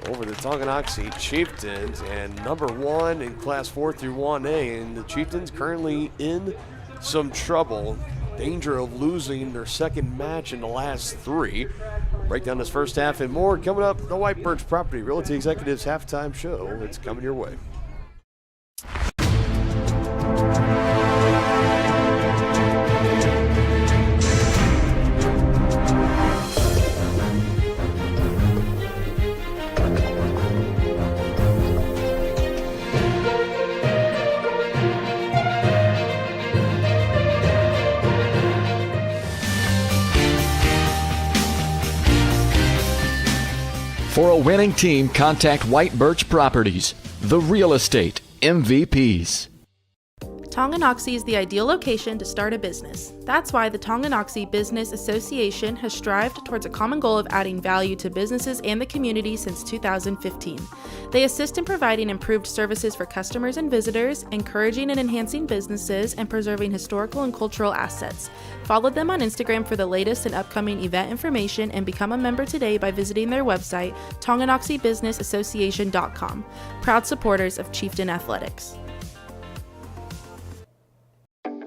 over the Tonganoxie Chieftains, and number 1 in Class 4 through 1A. And the Chieftains currently in some trouble. Danger of losing their second match in the last 3. Break down this first half and more coming up. The White Birch Property Realty Executives halftime show. It's coming your way. For a winning team, contact White Birch Properties, the real estate MVPs. Tonganoxie is the ideal location to start a business. That's why the Tonganoxie Business Association has strived towards a common goal of adding value to businesses and the community since 2015. They assist in providing improved services for customers and visitors, encouraging and enhancing businesses, and preserving historical and cultural assets. Follow them on Instagram for the latest and upcoming event information and become a member today by visiting their website, TonganoxieBusinessAssociation.com. Proud supporters of Chieftain Athletics.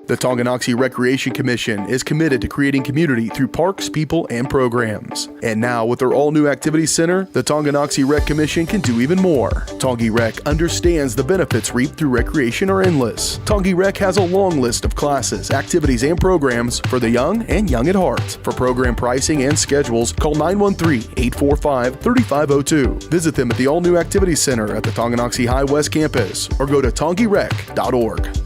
The Tonganoxie Recreation Commission is committed to creating community through parks, people, and programs. And now, with their all-new activity center, the Tonganoxie Rec Commission can do even more. Tongi Rec understands the benefits reaped through recreation are endless. Tongi Rec has a long list of classes, activities, and programs for the young and young at heart. For program pricing and schedules, call 913-845-3502. Visit them at the all-new activity center at the Tonganoxie High West campus or go to tongirec.org.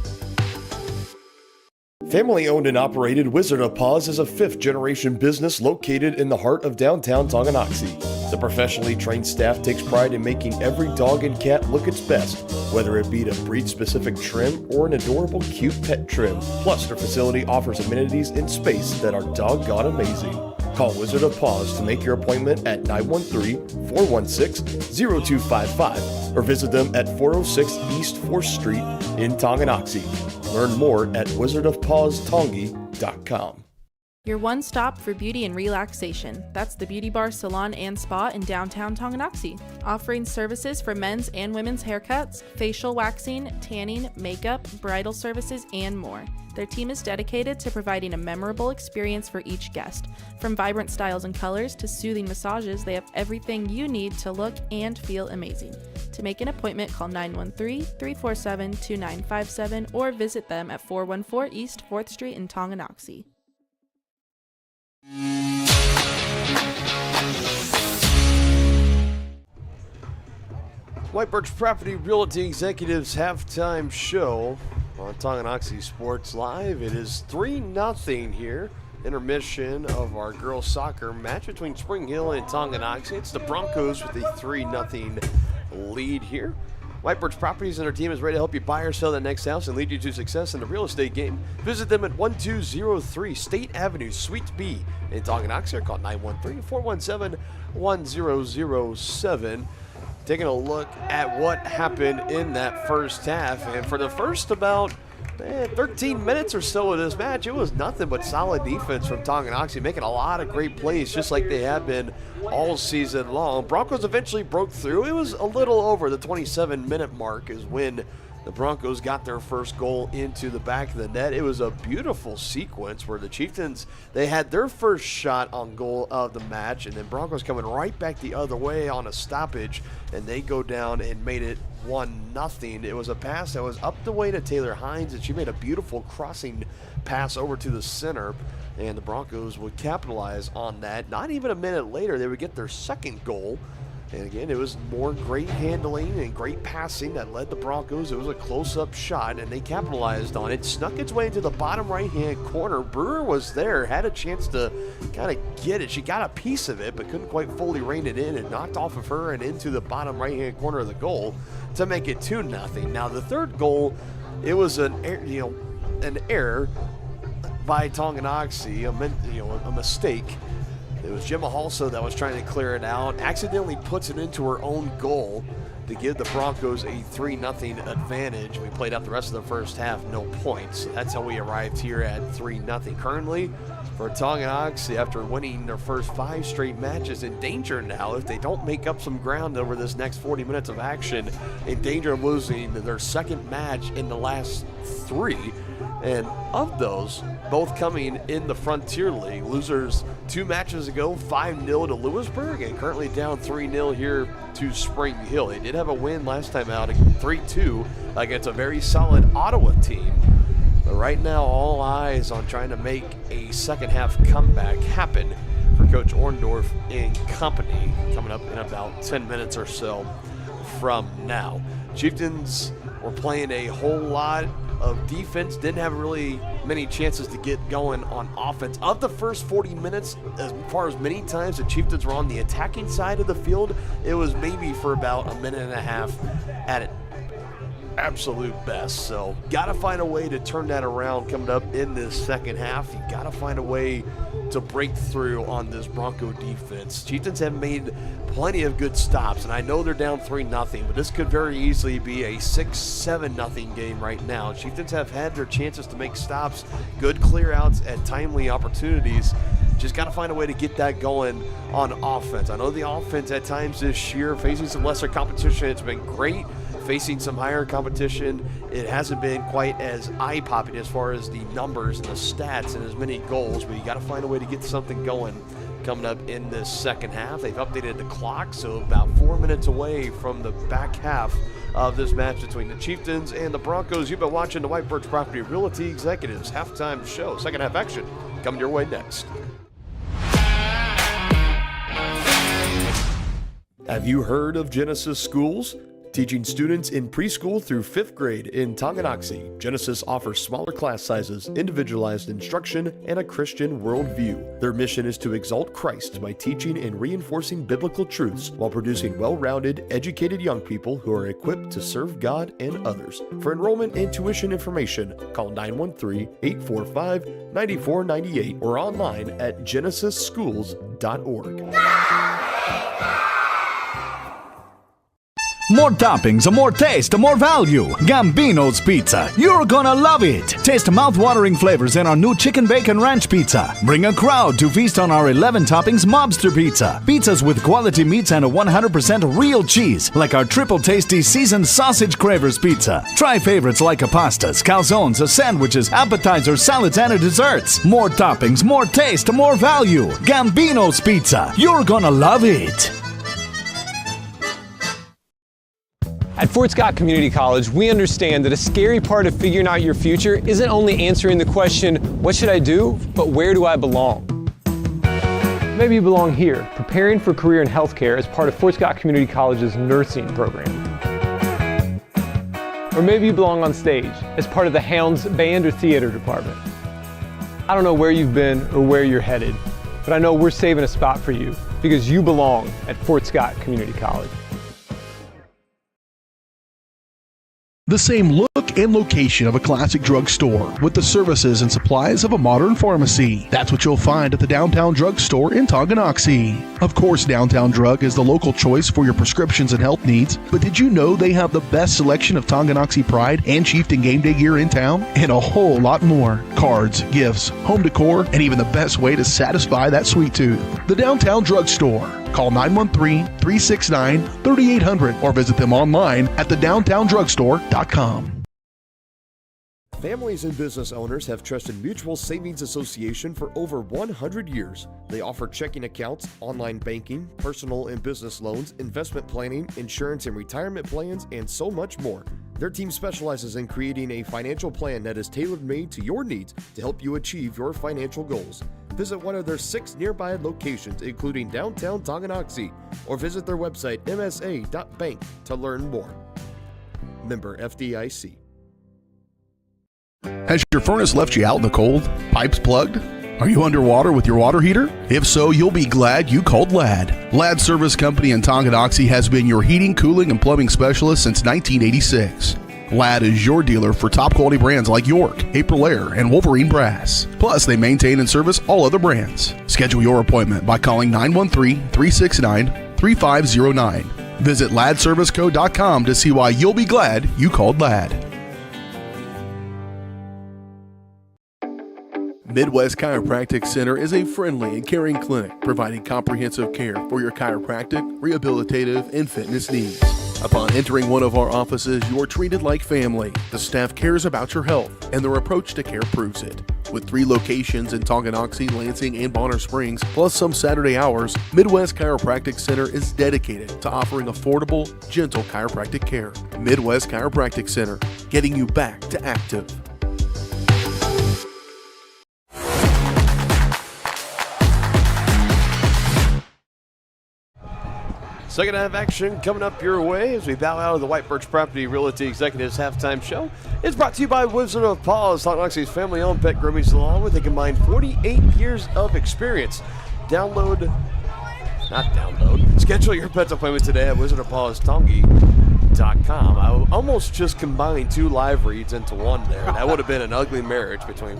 Family owned and operated Wizard of Paws is a fifth-generation business located in the heart of downtown Tonganoxie. The professionally trained staff takes pride in making every dog and cat look its best, whether it be to breed-specific trim or an adorable cute pet trim. Plus, their facility offers amenities in space that are doggone amazing. Call Wizard of Paws to make your appointment at 913-416-0255 or visit them at 406 East 4th Street in Tonganoxie. Learn more at wizardofpawstongi.com. Your one stop for beauty and relaxation. That's the Beauty Bar, Salon, and Spa in downtown Tonganoxie, offering services for men's and women's haircuts, facial waxing, tanning, makeup, bridal services, and more. Their team is dedicated to providing a memorable experience for each guest. From vibrant styles and colors to soothing massages, they have everything you need to look and feel amazing. To make an appointment, call 913-347-2957 or visit them at 414 East 4th Street in Tonganoxie. White Birch Property Realty Executives halftime show on Tonganoxie Sports Live. It is 3-0 here. Intermission of our girls soccer match between Spring Hill and Tonganoxie. It's the Broncos with a 3-0 lead here. White Birch Properties and their team is ready to help you buy or sell that next house and lead you to success in the real estate game. Visit them at 1203 State Avenue, Suite B in Tonganoxie, or call 913-417-1007. Taking a look at what happened in that first half, and for the first about 13 minutes or so of this match, it was nothing but solid defense from Tonganoxie, making a lot of great plays just like they have been all season long. Broncos eventually broke through. It was a little over the 27-minute mark is when the Broncos got their first goal into the back of the net. It was a beautiful sequence where the Chieftains, they had their first shot on goal of the match, and then Broncos coming right back the other way on a stoppage, and they go down and made it 1-0. It was a pass that was up the way to Taylor Hines, and she made a beautiful crossing pass over to the center, and the Broncos would capitalize on that. Not even a minute later, they would get their second goal. And again, it was more great handling and great passing that led the Broncos. It was a close-up shot, and they capitalized on it. Snuck its way into the bottom right-hand corner. Brewer was there, had a chance to kind of get it. She got a piece of it, but couldn't quite fully rein it in, and knocked off of her and into the bottom right-hand corner of the goal to make it 2-0. Now, the third goal, it was an error by Tonganoxie, a mistake. It was Gemma Halso that was trying to clear it out, accidentally puts it into her own goal to give the Broncos a 3-0 advantage. We played out the rest of the first half, no points. That's how we arrived here at 3-0. Currently, for Tonganoxie, after winning their first 5 straight matches, in danger now if they don't make up some ground over this next 40 minutes of action, in danger of losing their second match in the last 3. And of those, both coming in the Frontier League. Losers 2 matches ago, 5-0 to Lewisburg, and currently down 3-0 here to Spring Hill. They did have a win last time out, 3-2 against a very solid Ottawa team. But right now, all eyes on trying to make a second half comeback happen for Coach Orndorff and company, coming up in about 10 minutes or so from now. Chieftains were playing a whole lot of defense, didn't have really many chances to get going on offense. Of the first 40 minutes, as far as many times the Chieftains were on the attacking side of the field, it was maybe for about a minute and a half at it. Absolute best. So got to find a way to turn that around coming up in this second half. You got to find a way to break through on this Bronco defense. Chieftains have made plenty of good stops, and I know they're down 3-0, but this could very easily be a 6-7-0 game right now. Chieftains have had their chances to make stops, good clear outs at timely opportunities. Just got to find a way to get that going on offense. I know the offense at times this year, facing some lesser competition, it's been great. Facing some higher competition, it hasn't been quite as eye-popping as far as the numbers and the stats and as many goals, but you got to find a way to get something going coming up in this second half. They've updated the clock, so about 4 minutes away from the back half of this match between the Chieftains and the Broncos. You've been watching the White Birch Property Realty Executives halftime show. Second half action coming your way next. Have you heard of Genesis Schools? Teaching students in preschool through 5th grade in Tonganoxie, Genesis offers smaller class sizes, individualized instruction, and a Christian worldview. Their mission is to exalt Christ by teaching and reinforcing biblical truths while producing well-rounded, educated young people who are equipped to serve God and others. For enrollment and tuition information, call 913-845-9498 or online at genesisschools.org. More toppings, more taste, more value. Gambino's Pizza. You're gonna love it. Taste mouth-watering flavors in our new chicken bacon ranch pizza. Bring a crowd to feast on our 11 toppings mobster pizza. Pizzas with quality meats and a 100% real cheese, like our triple tasty seasoned sausage cravers pizza. Try favorites like pastas, calzones, sandwiches, appetizers, salads, and desserts. More toppings, more taste, more value. Gambino's Pizza. You're gonna love it. At Fort Scott Community College, we understand that a scary part of figuring out your future isn't only answering the question, what should I do, but where do I belong? Maybe you belong here, preparing for a career in healthcare as part of Fort Scott Community College's nursing program. Or maybe you belong on stage as part of the Hounds band or theater department. I don't know where you've been or where you're headed, but I know we're saving a spot for you because you belong at Fort Scott Community College. The same look and location of a classic drugstore with the services and supplies of a modern pharmacy. That's what you'll find at the Downtown Drug Store in Tonganoxie. Of course, Downtown Drug is the local choice for your prescriptions and health needs, but did you know they have the best selection of Tonganoxie Pride and Chieftain game day gear in town? And a whole lot more. Cards, gifts, home decor, and even the best way to satisfy that sweet tooth. The Downtown Drug Store. Call 913-369-3800 or visit them online at thedowntowndrugstore.com. Families and business owners have trusted Mutual Savings Association for over 100 years. They offer checking accounts, online banking, personal and business loans, investment planning, insurance and retirement plans, and so much more. Their team specializes in creating a financial plan that is tailor-made to your needs to help you achieve your financial goals. Visit one of their 6 nearby locations, including downtown Tonganoxie, or visit their website msa.bank to learn more. Member FDIC. Has your furnace left you out in the cold? Pipes plugged? Are you underwater with your water heater? If so, you'll be glad you called Ladd. Ladd Service Company in Tonganoxie has been your heating, cooling, and plumbing specialist since 1986. Ladd is your dealer for top quality brands like York, Aprilaire, and Wolverine Brass. Plus, they maintain and service all other brands. Schedule your appointment by calling 913-369-3509. Visit LaddServiceCo.com to see why you'll be glad you called Ladd. Midwest Chiropractic Center is a friendly and caring clinic providing comprehensive care for your chiropractic, rehabilitative, and fitness needs. Upon entering one of our offices, you are treated like family. The staff cares about your health, and their approach to care proves it. With 3 locations in Tonganoxie, Lansing, and Bonner Springs, plus some Saturday hours, Midwest Chiropractic Center is dedicated to offering affordable, gentle chiropractic care. Midwest Chiropractic Center, getting you back to active. Second half action coming up your way as we bow out of the White Birch Property Realty Executives halftime show. It's brought to you by Wizard of Paws, Tonganoxie's family-owned pet grooming salon with a combined 48 years of experience. Schedule your pet's appointment today at wizardofpawstongi.com. I almost just combined two live reads into one there. That would have been an ugly marriage between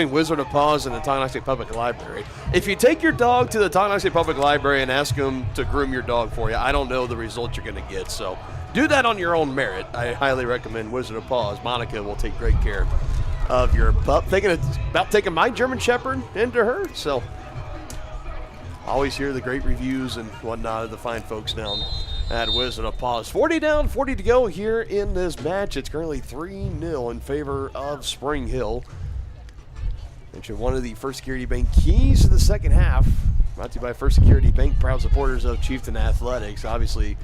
Wizard of Paws and the Tonganoxie Public Library. If you take your dog to the Tonganoxie Public Library and ask them to groom your dog for you, I don't know the result you're going to get. So do that on your own merit. I highly recommend Wizard of Paws. Monica will take great care of your pup. Thinking about taking my German Shepherd into her. So always hear the great reviews and whatnot of the fine folks down at Wizard of Paws. 40 down, 40 to go here in this match. It's currently 3-0 in favor of Spring Hill. Mentioned one of the First Security Bank keys to the second half. Brought to you by First Security Bank, proud supporters of Chieftain Athletics. Obviously,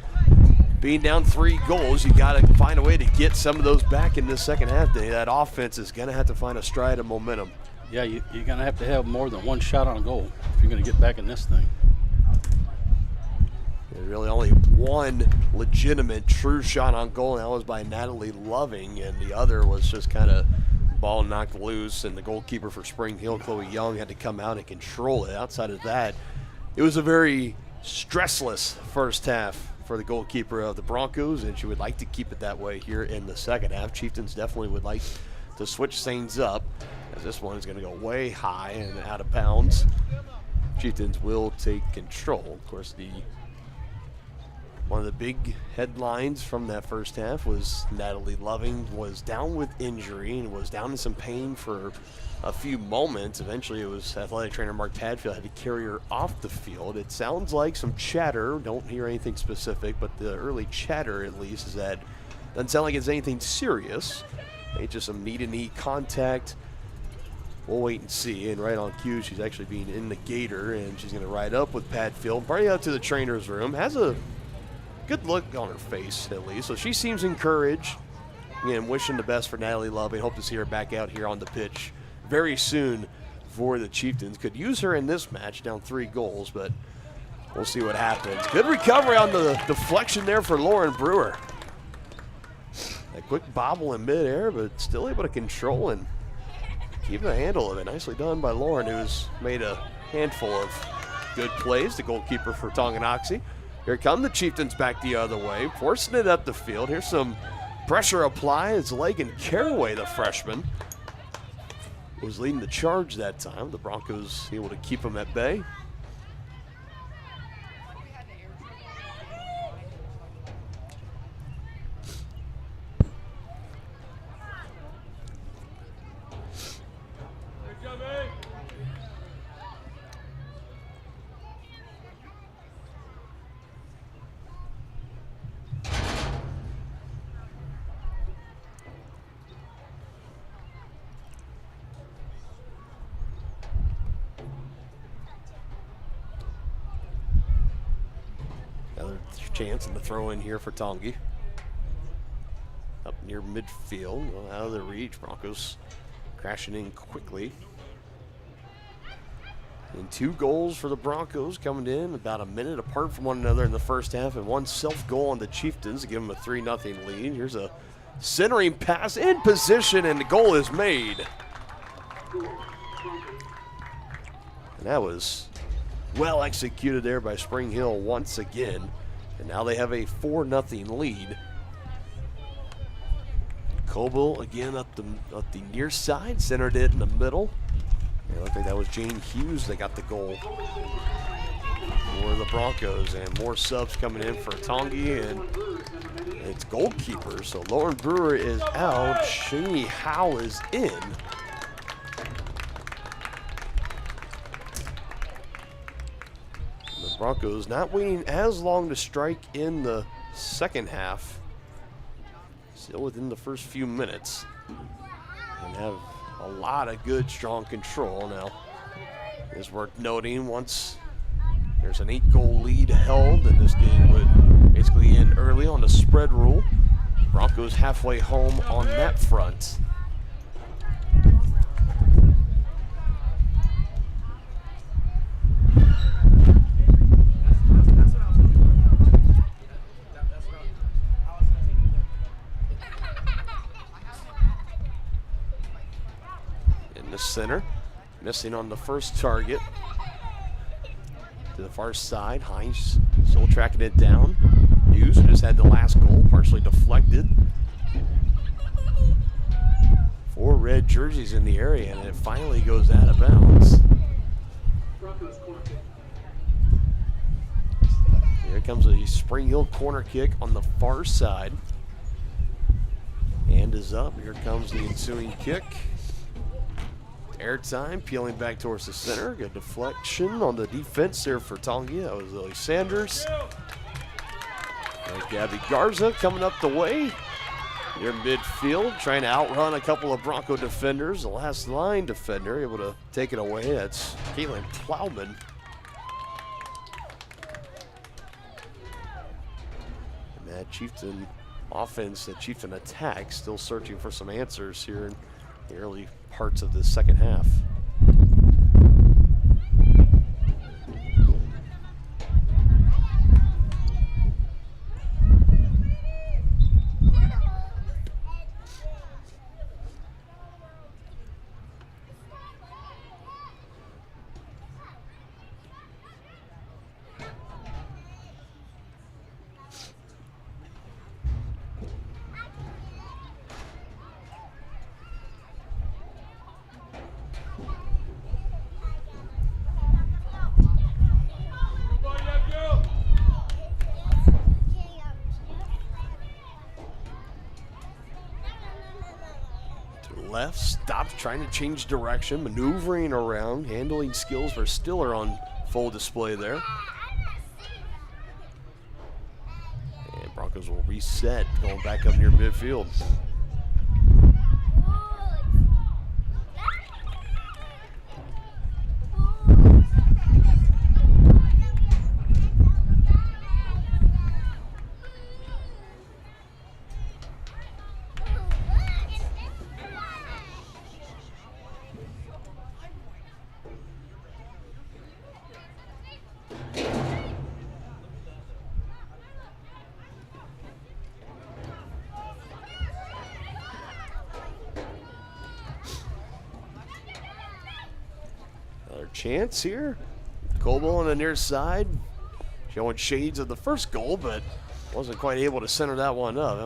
being down 3 goals, you got to find a way to get some of those back in this second half. That offense is going to have to find a stride of momentum. Yeah, you're going to have more than one shot on goal if you're going to get back in this thing. There's really only one legitimate true shot on goal, and that was by Natalie Loving, and the other was just kind of ball knocked loose, and the goalkeeper for Spring Hill, Chloe Young, had to come out and control it. Outside of that, it was a very stressless first half for the goalkeeper of the Broncos, and she would like to keep it that way here in the second half. Chieftains definitely would like to switch things up, as this one is going to go way high and out of bounds. Chieftains will take control. Of course, one of the big headlines from that first half was Natalie Loving was down with injury and was down in some pain for a few moments. Eventually, it was athletic trainer Mark Padfield had to carry her off the field. It sounds like some chatter. Don't hear anything specific, but the early chatter, at least, is that doesn't sound like it's anything serious. It's just some knee-to-knee contact. We'll wait and see. And right on cue, she's actually being in the gator, and she's going to ride up with Padfield, probably out to the trainer's room. Has a good look on her face, at least. So she seems encouraged. Again, wishing the best for Natalie Loving. Hope to see her back out here on the pitch very soon for the Chieftains. Could use her in this match, down 3 goals, but we'll see what happens. Good recovery on the deflection there for Lauren Brewer. A quick bobble in midair, but still able to control and keep a handle of it. Nicely done by Lauren, who's made a handful of good plays. The goalkeeper for Tonganoxie. Here come the Chieftains back the other way, forcing it up the field. Here's some pressure applied as Lagan Caraway, the freshman, was leading the charge that time. The Broncos able to keep them at bay. Chance in the throw in here for Tongi. Up near midfield, well, out of the reach. Broncos crashing in quickly. And 2 goals for the Broncos coming in about a minute apart from one another in the first half, and 1 self-goal on the Chieftains to give them a 3-0 lead. Here's a centering pass in position, and the goal is made. And that was well executed there by Spring Hill once again. And now they have a 4-0 lead. Coble again up the near side, centered it in the middle. It looked like that was Jane Hughes that got the goal for the Broncos. And more subs coming in for Tongi, and it's goalkeeper. So Lauren Brewer is out. Shani Howe is in. Broncos not waiting as long to strike in the second half. Still within the first few minutes. And have a lot of good, strong control. Now, it's worth noting once there's an 8-goal lead held, and this game would basically end early on the spread rule. Broncos halfway home on that front. Missing on the first target. To the far side, Hines still tracking it down. Hughes just had the last goal, partially deflected. 4 red jerseys in the area, and it finally goes out of bounds. Here comes a Spring Hill corner kick on the far side. Hand is up. Here comes the ensuing kick. Airtime, peeling back towards the center. Good deflection on the defense there for Tongi. That was Lily Sanders. And Gabby Garza coming up the way. Near midfield, trying to outrun a couple of Bronco defenders. The last line defender able to take it away. That's Caitlin Plowman. And that Chieftain offense, that Chieftain attack, still searching for some answers here in the early parts of the second half. Left, stops, trying to change direction, maneuvering around, handling skills are still on full display there. And Broncos will reset, going back up near midfield. Chance here. Coble on the near side, showing shades of the first goal, but wasn't quite able to center that one up.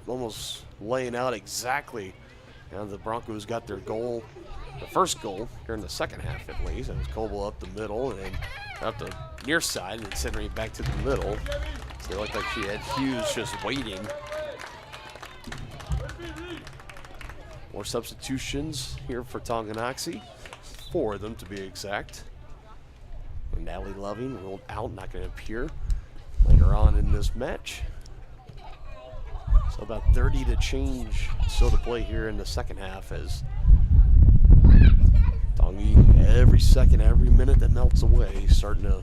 Almost laying out exactly how the Broncos got their goal, the first goal during the second half at least. It was Coble up the middle and then up the near side and centering it back to the middle. So it looked like she had Hughes just waiting. More substitutions here for Tonganoxie. 4 of them to be exact. And Natalie Loving ruled out, not going to appear later on in this match. So about 30 to change still to play here in the second half as Tongi, every second, every minute that melts away, starting to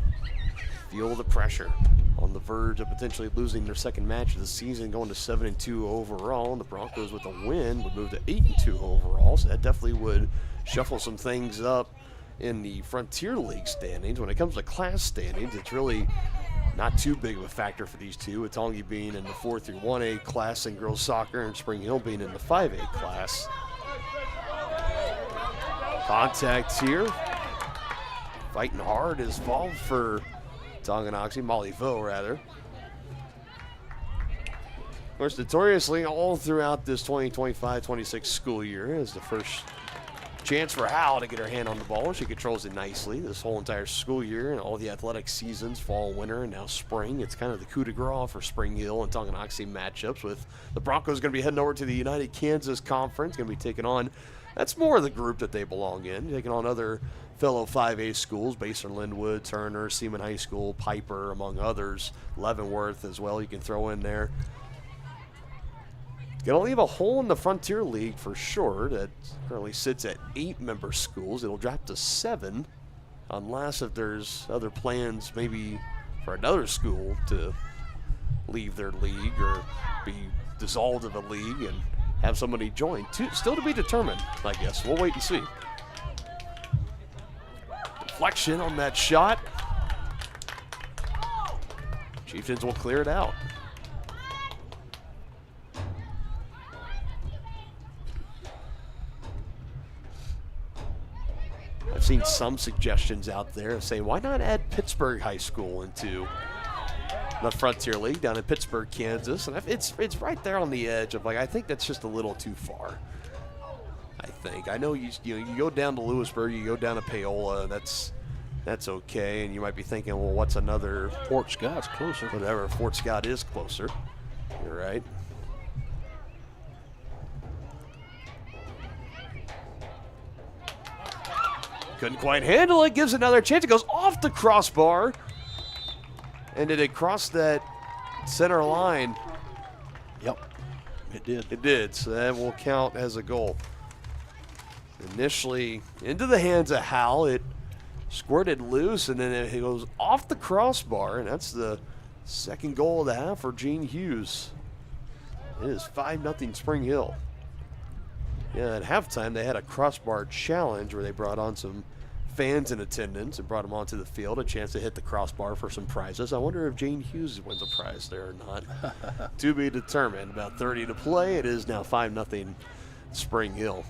feel the pressure. On the verge of potentially losing their second match of the season, going to 7-2 overall. And the Broncos with a win would move to 8-2 overall, so that definitely would shuffle some things up in the Frontier League standings. When it comes to class standings, it's really not too big of a factor for these two, with Tongi being in the 4 through 1A class in girls soccer and Spring Hill being in the 5A class. Contact here. Fighting hard is involved for Tonganoxie, Molly Vo rather. Of course, notoriously all throughout this 2025-26 school year is the first chance for Hal to get her hand on the ball. She controls it nicely this whole entire school year and all the athletic seasons, fall, winter, and now spring. It's kind of the coup de grace for Spring Hill and Tonganoxie matchups, with the Broncos going to be heading over to the United Kansas Conference, going to be taking on, that's more of the group that they belong in, taking on other fellow 5A schools, Basin Linwood, Turner, Seaman High School, Piper, among others, Leavenworth as well you can throw in there. Going to leave a hole in the Frontier League for sure that currently sits at 8 member schools. It'll drop to 7 unless if there's other plans maybe for another school to leave their league or be dissolved of a league and have somebody join. Still to be determined, I guess. We'll wait and see. Deflection on that shot. Chieftains will clear it out. seen some suggestions out there saying, why not add Pittsburgh High School into the Frontier League down in Pittsburgh, Kansas? And it's right there on the edge of, like, I think that's just a little too far. I think. I know you go down to Lewisburg, you go down to Paola, that's okay. And you might be thinking, well, what's another? Fort Scott's closer. Whatever, Fort Scott is closer. You're right. Couldn't quite handle it, gives another chance. It goes off the crossbar. And did it cross that center line? Yep, it did. It did, so that will count as a goal. Initially into the hands of Hal, it squirted loose, and then it goes off the crossbar, and that's the second goal of the half for Gene Hughes. It is 5-0 Spring Hill. Yeah, at halftime they had a crossbar challenge where they brought on some fans in attendance and brought them onto the field, a chance to hit the crossbar for some prizes. I wonder if Gene Hughes wins a prize there or not. To be determined. About 30 to play. It is now 5-0 Spring Hill.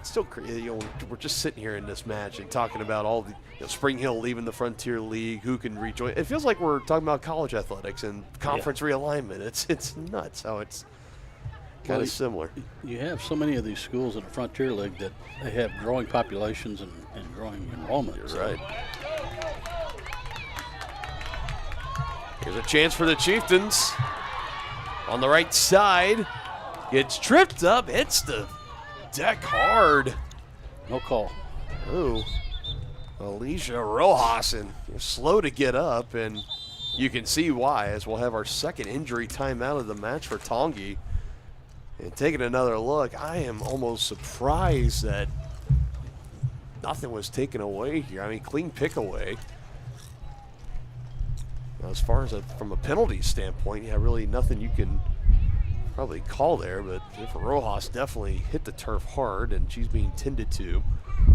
Still crazy. We're just sitting here in this match and talking about all the Spring Hill leaving the Frontier League, who can rejoin. It feels like we're talking about college athletics and conference realignment. It's nuts how it's kind of similar. You have so many of these schools in the Frontier League that they have growing populations and growing enrollment. You're right. Here's a chance for the Chieftains. On the right side, gets tripped up, hits the deck hard. No call. Ooh. Alicia Rojas, and slow to get up, and you can see why, as we'll have our second injury timeout of the match for Tongi. And taking another look, I am almost surprised that nothing was taken away here. I mean, clean pick away. Now, as far as from a penalty standpoint, yeah, really nothing you can probably call there, but Rojas definitely hit the turf hard, and she's being tended to.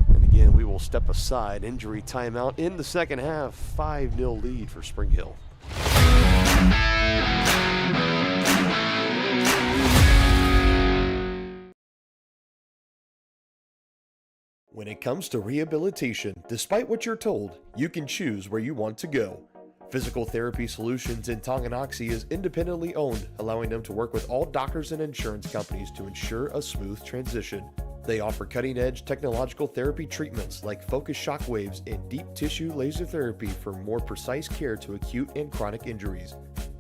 And again, we will step aside. Injury timeout in the second half. 5-0 lead for Spring Hill. When it comes to rehabilitation, despite what you're told, you can choose where you want to go. Physical Therapy Solutions in Tonganoxie is independently owned, allowing them to work with all doctors and insurance companies to ensure a smooth transition. They offer cutting-edge technological therapy treatments like focused shock waves and deep tissue laser therapy for more precise care to acute and chronic injuries.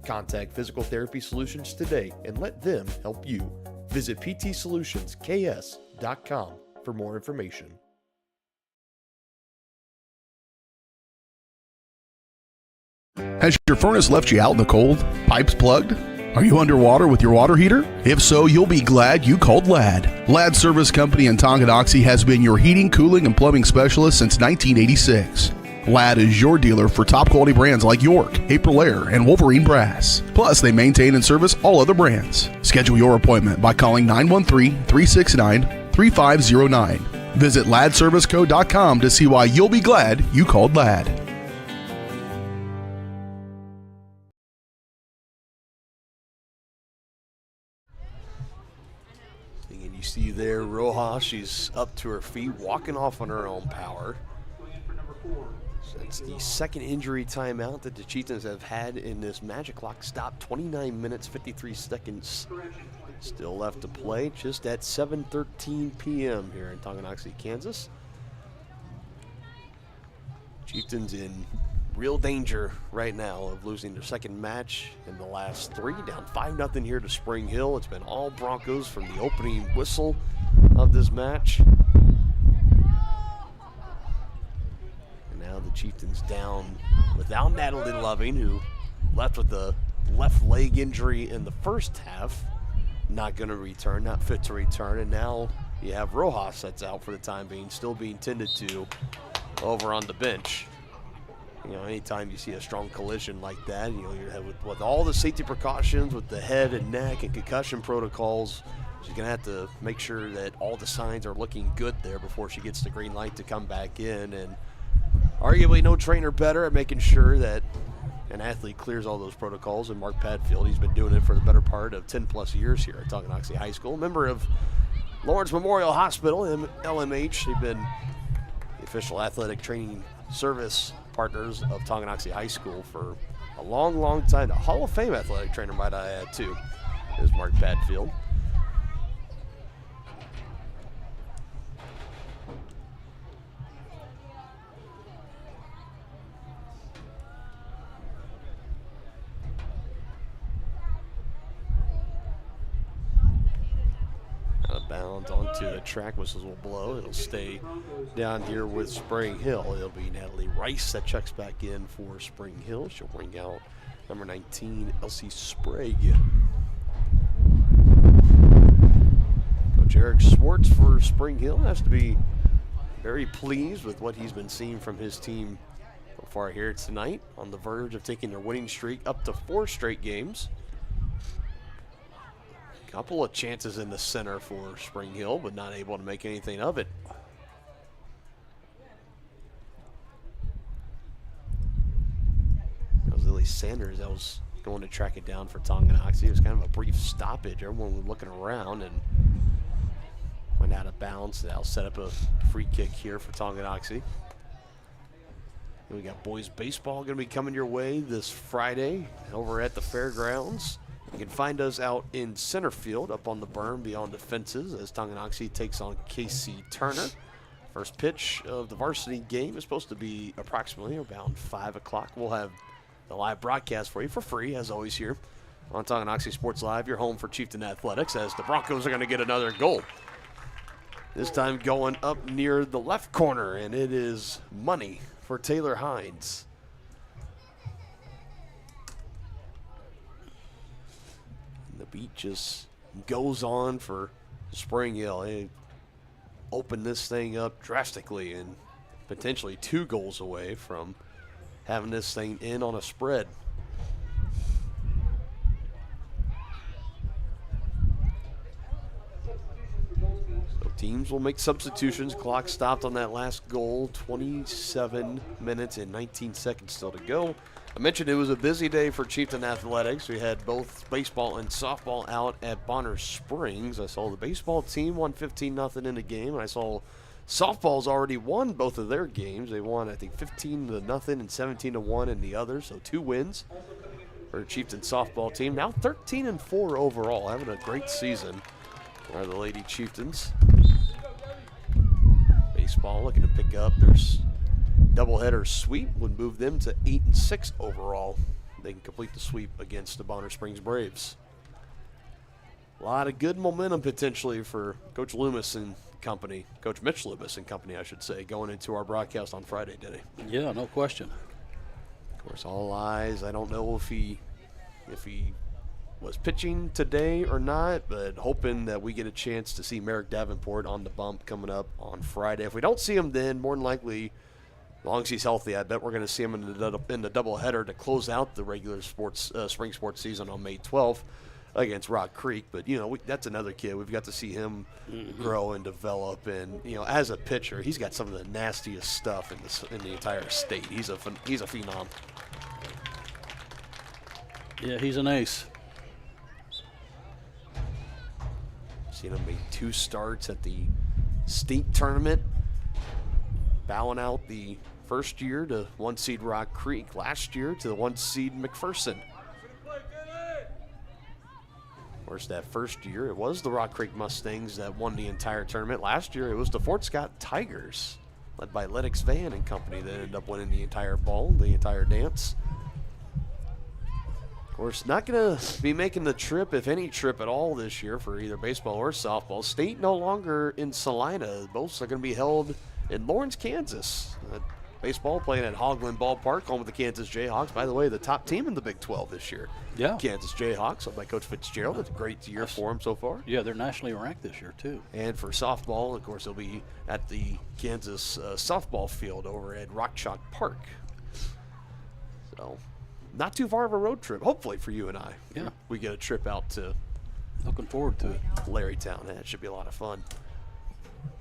Contact Physical Therapy Solutions today and let them help you. Visit ptsolutions.ks.com for more information. Has your furnace left you out in the cold? Pipes plugged? Are you underwater with your water heater? If so, you'll be glad you called Ladd. Ladd Service Company in Tonganoxie has been your heating, cooling, and plumbing specialist since 1986. Ladd is your dealer for top quality brands like York, Aprilaire, and Wolverine Brass. Plus, they maintain and service all other brands. Schedule your appointment by calling 913-369-3509. Visit LaddServiceCo.com to see why you'll be glad you called Ladd. You see there, Rojas, she's up to her feet, walking off on her own power. So that's the second injury timeout that the Chieftains have had in this Magic Clock stop. 29 minutes, 53 seconds still left to play, just at 7:13 p.m. here in Tonganoxie, Kansas. Chieftains in real danger right now of losing their second match in the last three, down 5-0 here to Spring Hill. It's been all Broncos from the opening whistle of this match. And now the Chieftains down without Natalie Loving, who left with a left leg injury in the first half. Not going to return, not fit to return. And now you have Rojas that's out for the time being, still being tended to over on the bench. You know, anytime you see a strong collision like that, you know, with all the safety precautions, with the head and neck and concussion protocols, she's going to have to make sure that all the signs are looking good there before she gets the green light to come back in. And arguably no trainer better at making sure that an athlete clears all those protocols, and Mark Padfield, he's been doing it for the better part of 10-plus years here at Tonganoxie High School. Member of Lawrence Memorial Hospital, LMH. They've been the official athletic training service partners of Tonganoxie High School for a long, long time. A Hall of Fame athletic trainer, might I add, too, is Mark Padfield. Out of bounds onto the track, whistles will blow. It'll stay down here with Spring Hill. It'll be Natalie Rice that checks back in for Spring Hill. She'll bring out number 19, Elsie Sprague. Coach Eric Swartz for Spring Hill has to be very pleased with what he's been seeing from his team so far here tonight, on the verge of taking their winning streak up to 4 straight games. Couple of chances in the center for Spring Hill, but not able to make anything of it. That was Lily Sanders that was going to track it down for Tonganoxie. It was kind of a brief stoppage. Everyone was looking around and went out of bounds. That'll set up a free kick here for Tonganoxie. And we got boys baseball going to be coming your way this Friday over at the fairgrounds. You can find us out in center field, up on the berm beyond the fences, as Tonganoxie takes on KC Turner. First pitch of the varsity game is supposed to be approximately around 5 o'clock. We'll have the live broadcast for you for free, as always, here on Tonganoxie Sports Live, your home for Chieftain Athletics, as the Broncos are going to get another goal. This time going up near the left corner, and it is money for Taylor Hines. The beat just goes on for Spring Hill. They open this thing up drastically and potentially 2 goals away from having this thing in on a spread. So teams will make substitutions. Clock stopped on that last goal. 27 minutes and 19 seconds still to go. I mentioned it was a busy day for Chieftain Athletics. We had both baseball and softball out at Bonner Springs. I saw the baseball team won 15-0 in the game, and I saw softball's already won both of their games. They won, I think, 15-0 and 17-1 in the other, so 2 wins for the Chieftain softball team. Now 13-4 overall, having a great season are the Lady Chieftains. Baseball looking to pick up. There's doubleheader sweep would move them to 8-6 overall. They can complete the sweep against the Bonner Springs Braves. A lot of good momentum potentially for Coach Loomis and company, Coach Mitch Loomis and company, I should say, going into our broadcast on Friday, Denny. Yeah, no question. Of course, all eyes. I don't know if he was pitching today or not, but hoping that we get a chance to see Merrick Davenport on the bump coming up on Friday. If we don't see him then, more than likely, as long as he's healthy, I bet we're going to see him in the doubleheader to close out the regular spring sports season on May 12th against Rock Creek. But, you know, that's another kid. We've got to see him grow and develop. And, you know, as a pitcher, he's got some of the nastiest stuff in the entire state. He's a phenom. Yeah, he's an ace. Seen him make 2 starts at the state tournament, bowing out the first year to 1 seed Rock Creek, last year to the 1 seed McPherson. Of course, that first year it was the Rock Creek Mustangs that won the entire tournament. Last year it was the Fort Scott Tigers, led by Lennox Van and company, that ended up winning the entire ball, the entire dance. Of course, not going to be making the trip, if any trip at all, this year for either baseball or softball. State no longer in Salina. Both are going to be held in Lawrence, Kansas. Baseball playing at Hogland Ballpark, home with the Kansas Jayhawks. By the way, the top team in the Big 12 this year. Yeah. Kansas Jayhawks, led by Coach Fitzgerald. It's a great year for him so far. Yeah, they're nationally ranked this year, too. And for softball, of course, they'll be at the Kansas softball field over at Rock Chalk Park. So, not too far of a road trip, hopefully, for you and I. Yeah. We get a trip out to looking forward to it. Larrytown. That should be a lot of fun.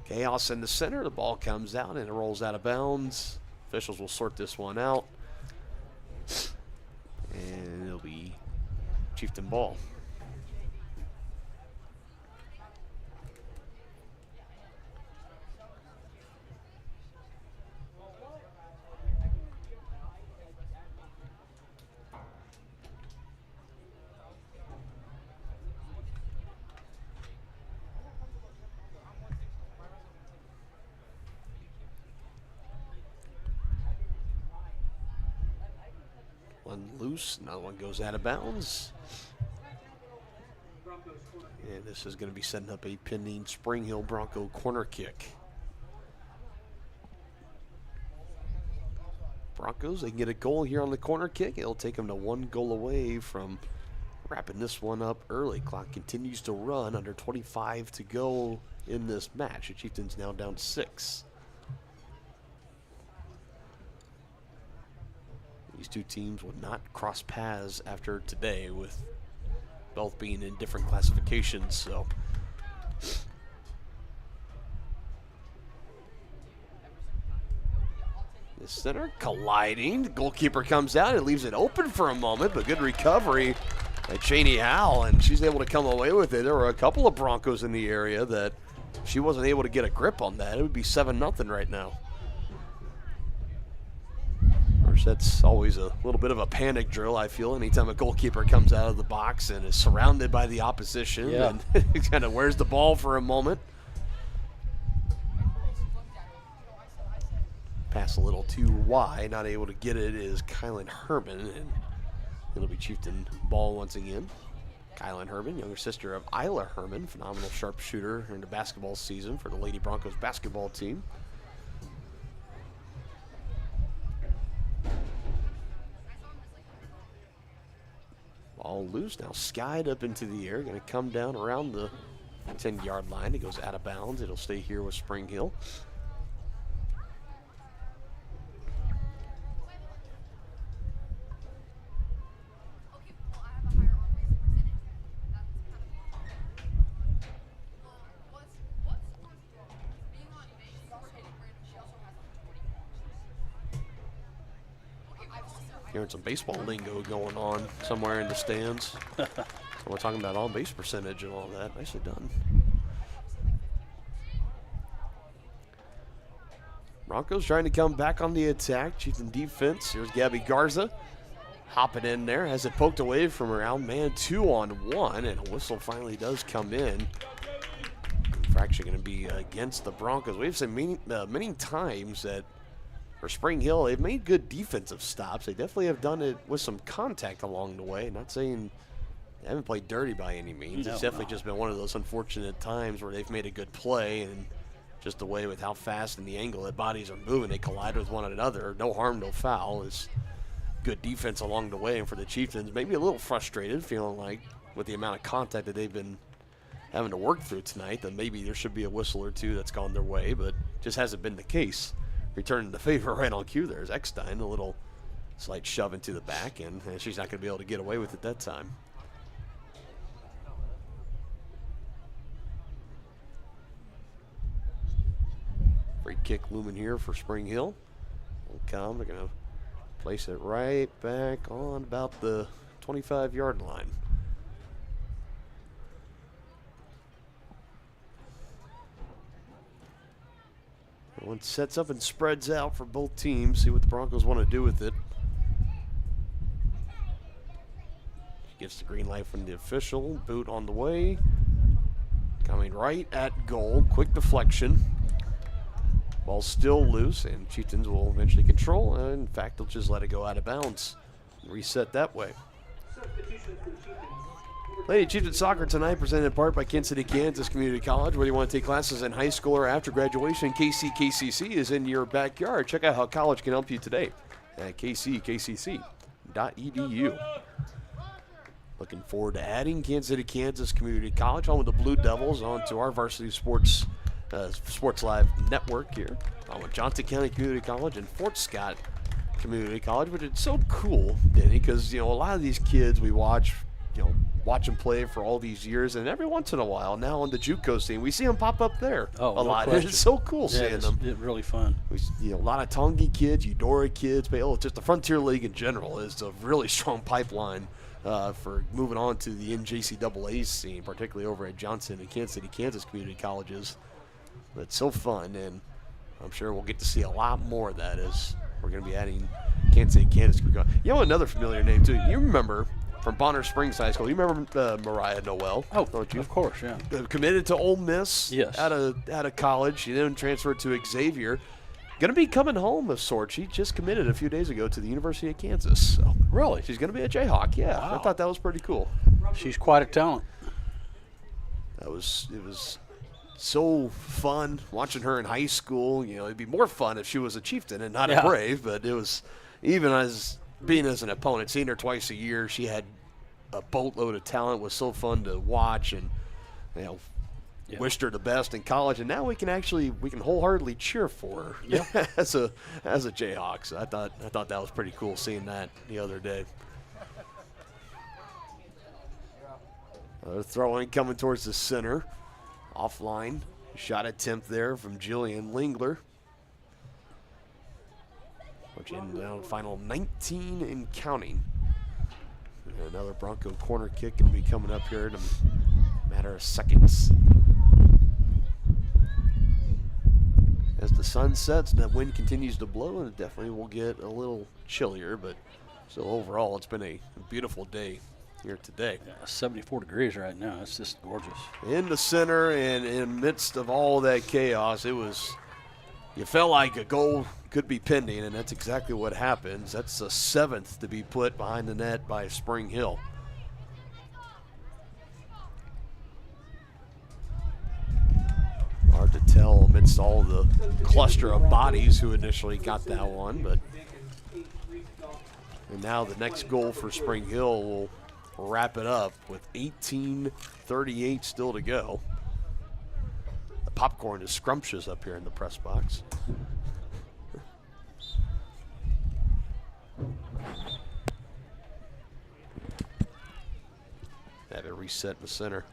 Chaos in the center. The ball comes out and it rolls out of bounds. Officials will sort this one out. Chieftain ball. One loose, another one goes out of bounds. And this is going to be setting up a pending Spring Hill Bronco corner kick. Broncos, they can get a goal here on the corner kick. It'll take them to 1 goal away from wrapping this one up early. Clock continues to run, under 25 to go in this match. The Chieftains now down 6. These two teams would not cross paths after today, with both being in different classifications, so. The center colliding. The goalkeeper comes out. It leaves it open for a moment, but good recovery by Cheney Howell, and she's able to come away with it. There were a couple of Broncos in the area that she wasn't able to get a grip on that. It would be 7-0 right now. That's always a little bit of a panic drill, I feel, anytime a goalkeeper comes out of the box and is surrounded by the opposition and kind of wears the ball for a moment. Pass a little too wide, not able to get it is Kylan Herman, and it'll be Chieftain ball once again. Kylan Herman, younger sister of Isla Herman, phenomenal sharpshooter in the basketball season for the Lady Broncos basketball team. Ball loose, now skied up into the air, going to come down around the 10-yard line. It goes out of bounds. It'll stay here with Spring Hill. Hearing some baseball lingo going on somewhere in the stands. We're talking about on-base percentage and all that. Nicely done. Broncos trying to come back on the attack. Chieftain defense. Here's Gabby Garza. Hopping in there. Has it poked away from around man 2-on-1. And a whistle finally does come in. Infraction going to be against the Broncos. We've seen many times that for Spring Hill, they've made good defensive stops. They definitely have done it with some contact along the way. Not saying they haven't played dirty by any means. It's definitely just been one of those unfortunate times where they've made a good play, and just the way with how fast and the angle that bodies are moving, they collide with one another. No harm, no foul is good defense along the way. And for the Chieftains, maybe a little frustrated, feeling like with the amount of contact that they've been having to work through tonight, that maybe there should be a whistle or two that's gone their way, but just hasn't been the case. Returning the favor right on cue. There's Eckstein, a little slight shove into the back, and she's not going to be able to get away with it that time. Free kick looming here for Spring Hill. Will come. They're going to place it right back on about the 25-yard line. One sets up and spreads out for both teams. See what the Broncos want to do with it. She gets the green light from the official. Boot on the way. Coming right at goal. Quick deflection. Ball's still loose, and Chieftains will eventually control. And in fact, they'll just let it go out of bounds. Reset that way. Lady Chieftain Soccer tonight, presented in part by Kansas City, Kansas Community College. Whether you want to take classes in high school or after graduation, KCC is in your backyard. Check out how college can help you today at kckcc.edu. Looking forward to adding Kansas City, Kansas Community College, home of the Blue Devils, onto our varsity sports live network here. On with Johnson County Community College and Fort Scott Community College, which is so cool, Denny, because a lot of these kids we watch them play for all these years, and every once in a while now on the JUCO scene we see them pop up there a lot. It's so cool seeing them. It's really fun. A lot of Tongi kids, Eudora kids, but just the Frontier League in general is a really strong pipeline for moving on to the NJCAA scene, particularly over at Johnson and Kansas City, Kansas community colleges. It's so fun, and I'm sure we'll get to see a lot more of that as we're going to be adding Kansas City, Kansas community. You know, another familiar name, too. You remember from Bonner Springs High School, you remember Mariah Noel? Oh, don't you? Of course, yeah. Committed to Ole Miss. Yes. Out of college. She then transferred to Xavier. Going to be coming home of sorts. She just committed a few days ago to the University of Kansas. So really? She's going to be a Jayhawk, yeah. Wow. I thought that was pretty cool. She's quite a talent. It was so fun watching her in high school. You know, it'd be more fun if she was a Chieftain and not a Brave, but it was, even as being as an opponent, seeing her twice a year, she had a boatload of talent. It was so fun to watch, and you know, wished her the best in college. And now we can wholeheartedly cheer for her as a Jayhawk. So I thought that was pretty cool seeing that the other day. Throwing coming towards the center, offline shot attempt there from Jillian Lingler. Which ended down final 19 and counting. And another Bronco corner kick going to be coming up here in a matter of seconds. As the sun sets and that wind continues to blow, and it definitely will get a little chillier, but so overall it's been a beautiful day here today. 74 degrees right now. It's just gorgeous. In the center and in the midst of all that chaos, you felt like a goal could be pending, and that's exactly what happens. That's the 7th to be put behind the net by Spring Hill. Hard to tell amidst all the cluster of bodies who initially got that one, but and now the next goal for Spring Hill will wrap it up with 18:38 still to go. The popcorn is scrumptious up here in the press box. Have it reset in the center.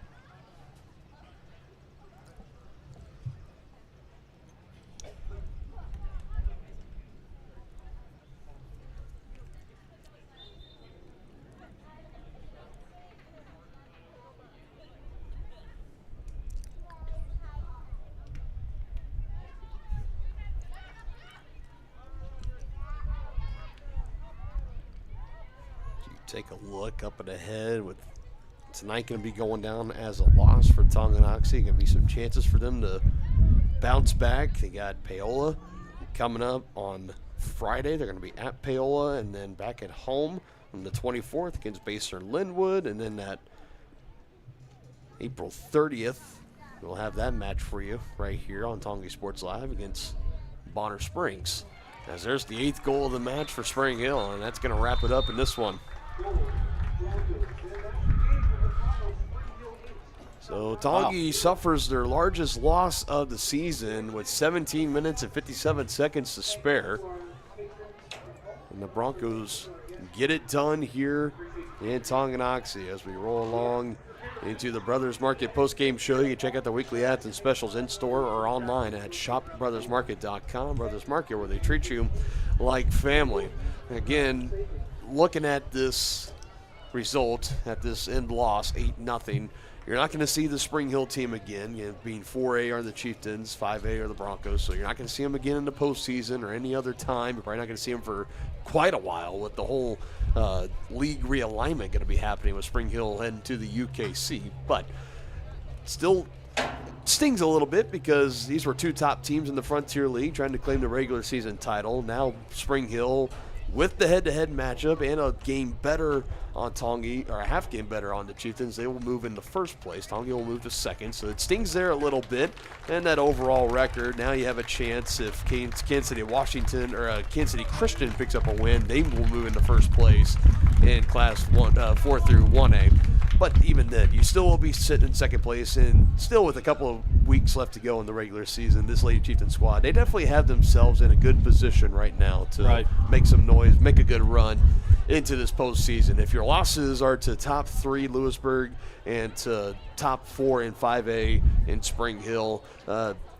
Take a look up and ahead with tonight going to be going down as a loss for Tonganoxie. Going to be some chances for them to bounce back. They got Paola coming up on Friday. They're going to be at Paola and then back at home on the 24th against Baser Linwood. And then that April 30th, we'll have that match for you right here on Tonga Sports Live against Bonner Springs. As there's the 8th goal of the match for Spring Hill, and that's going to wrap it up in this one. So Tongi suffers their largest loss of the season with 17 minutes and 57 seconds to spare. And the Broncos get it done here in Tonganoxie as we roll along into the Brothers Market postgame show. You can check out the weekly ads and specials in-store or online at shopbrothersmarket.com. Brothers Market, where they treat you like family. Again, looking at this result, at this end loss, 8-0, you're not going to see the Spring Hill team again. You know, being 4A are the Chieftains, 5A are the Broncos, so you're not going to see them again in the postseason or any other time. You're probably not going to see them for quite a while with the whole league realignment going to be happening with Spring Hill heading to the UKC. But still stings a little bit because these were two top teams in the Frontier League trying to claim the regular season title. Now Spring Hill, with the head-to-head matchup and a game better on Tongi, or a half game better on the Chieftains, they will move into first place. Tongi will move to second, so it stings there a little bit. And that overall record, now you have a chance if Kansas City Washington or Kansas City Christian picks up a win, they will move into first place in Class 4 through 1A. But even then, you still will be sitting in second place, and still with a couple of weeks left to go in the regular season, this Lady Chieftain squad, they definitely have themselves in a good position right now to make some noise, make a good run into this postseason. If your losses are to top 3 Lewisburg and to top 4 in 5A in Spring Hill,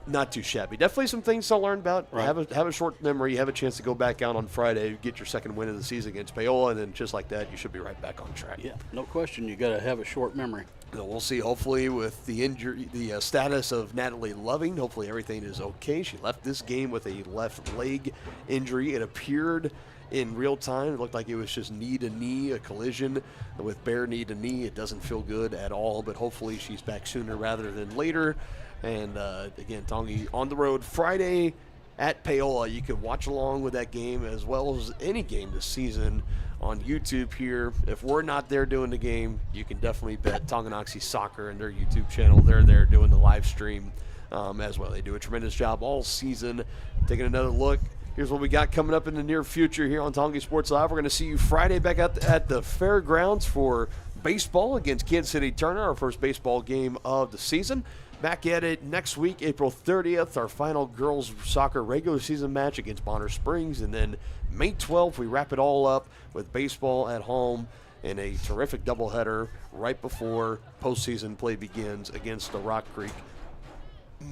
not too shabby. Definitely some things to learn about. Right. Have a short memory. You have a chance to go back out on Friday, get your second win of the season against Paola, and then just like that, you should be right back on track. Yeah, no question. You got to have a short memory. We'll see. Hopefully, with the injury, the status of Natalie Loving, hopefully everything is okay. She left this game with a left leg injury. It appeared in real time. It looked like it was just knee to knee, a collision with bare knee to knee. It doesn't feel good at all, but hopefully she's back sooner rather than later. And again, Tongi on the road Friday at Paola. You can watch along with that game as well as any game this season on YouTube here. If we're not there doing the game, you can definitely bet Tonganoxie Soccer and their YouTube channel. They're there doing the live stream as well. They do a tremendous job all season. Taking another look. Here's what we got coming up in the near future here on Tongi Sports Live. We're going to see you Friday back at the fairgrounds for baseball against Kansas City Turner, our first baseball game of the season. Back at it next week, April 30th, our final girls soccer regular season match against Bonner Springs. And then May 12th, we wrap it all up with baseball at home in a terrific doubleheader right before postseason play begins against the Rock Creek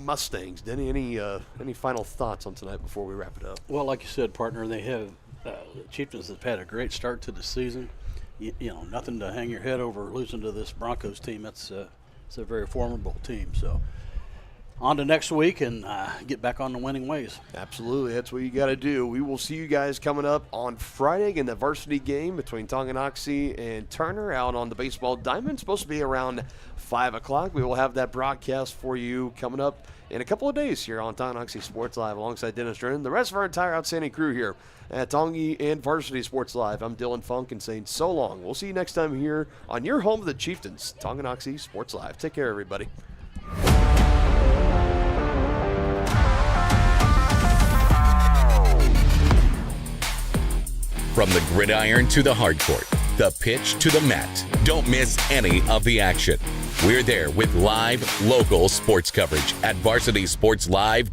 Mustangs. Denny, any final thoughts on tonight before we wrap it up? Well, like you said, partner, they have Chieftains have had a great start to the season. You know, nothing to hang your head over losing to this Broncos team. It's a very formidable team. So on to next week and get back on the winning ways. Absolutely. That's what you got to do. We will see you guys coming up on Friday in the varsity game between Tonganoxie and Turner out on the baseball diamond. Supposed to be around 5 o'clock. We will have that broadcast for you coming up in a couple of days here on Tonganoxie Sports Live alongside Dennis Drennan. The rest of our entire outstanding crew here at Tongi and Varsity Sports Live. I'm Dylan Funk and saying so long. We'll see you next time here on your home of the Chieftains, Tonganoxie Sports Live. Take care, everybody. From the gridiron to the hardcourt, the pitch to the mat, don't miss any of the action. We're there with live, local sports coverage at varsitysportslive.com.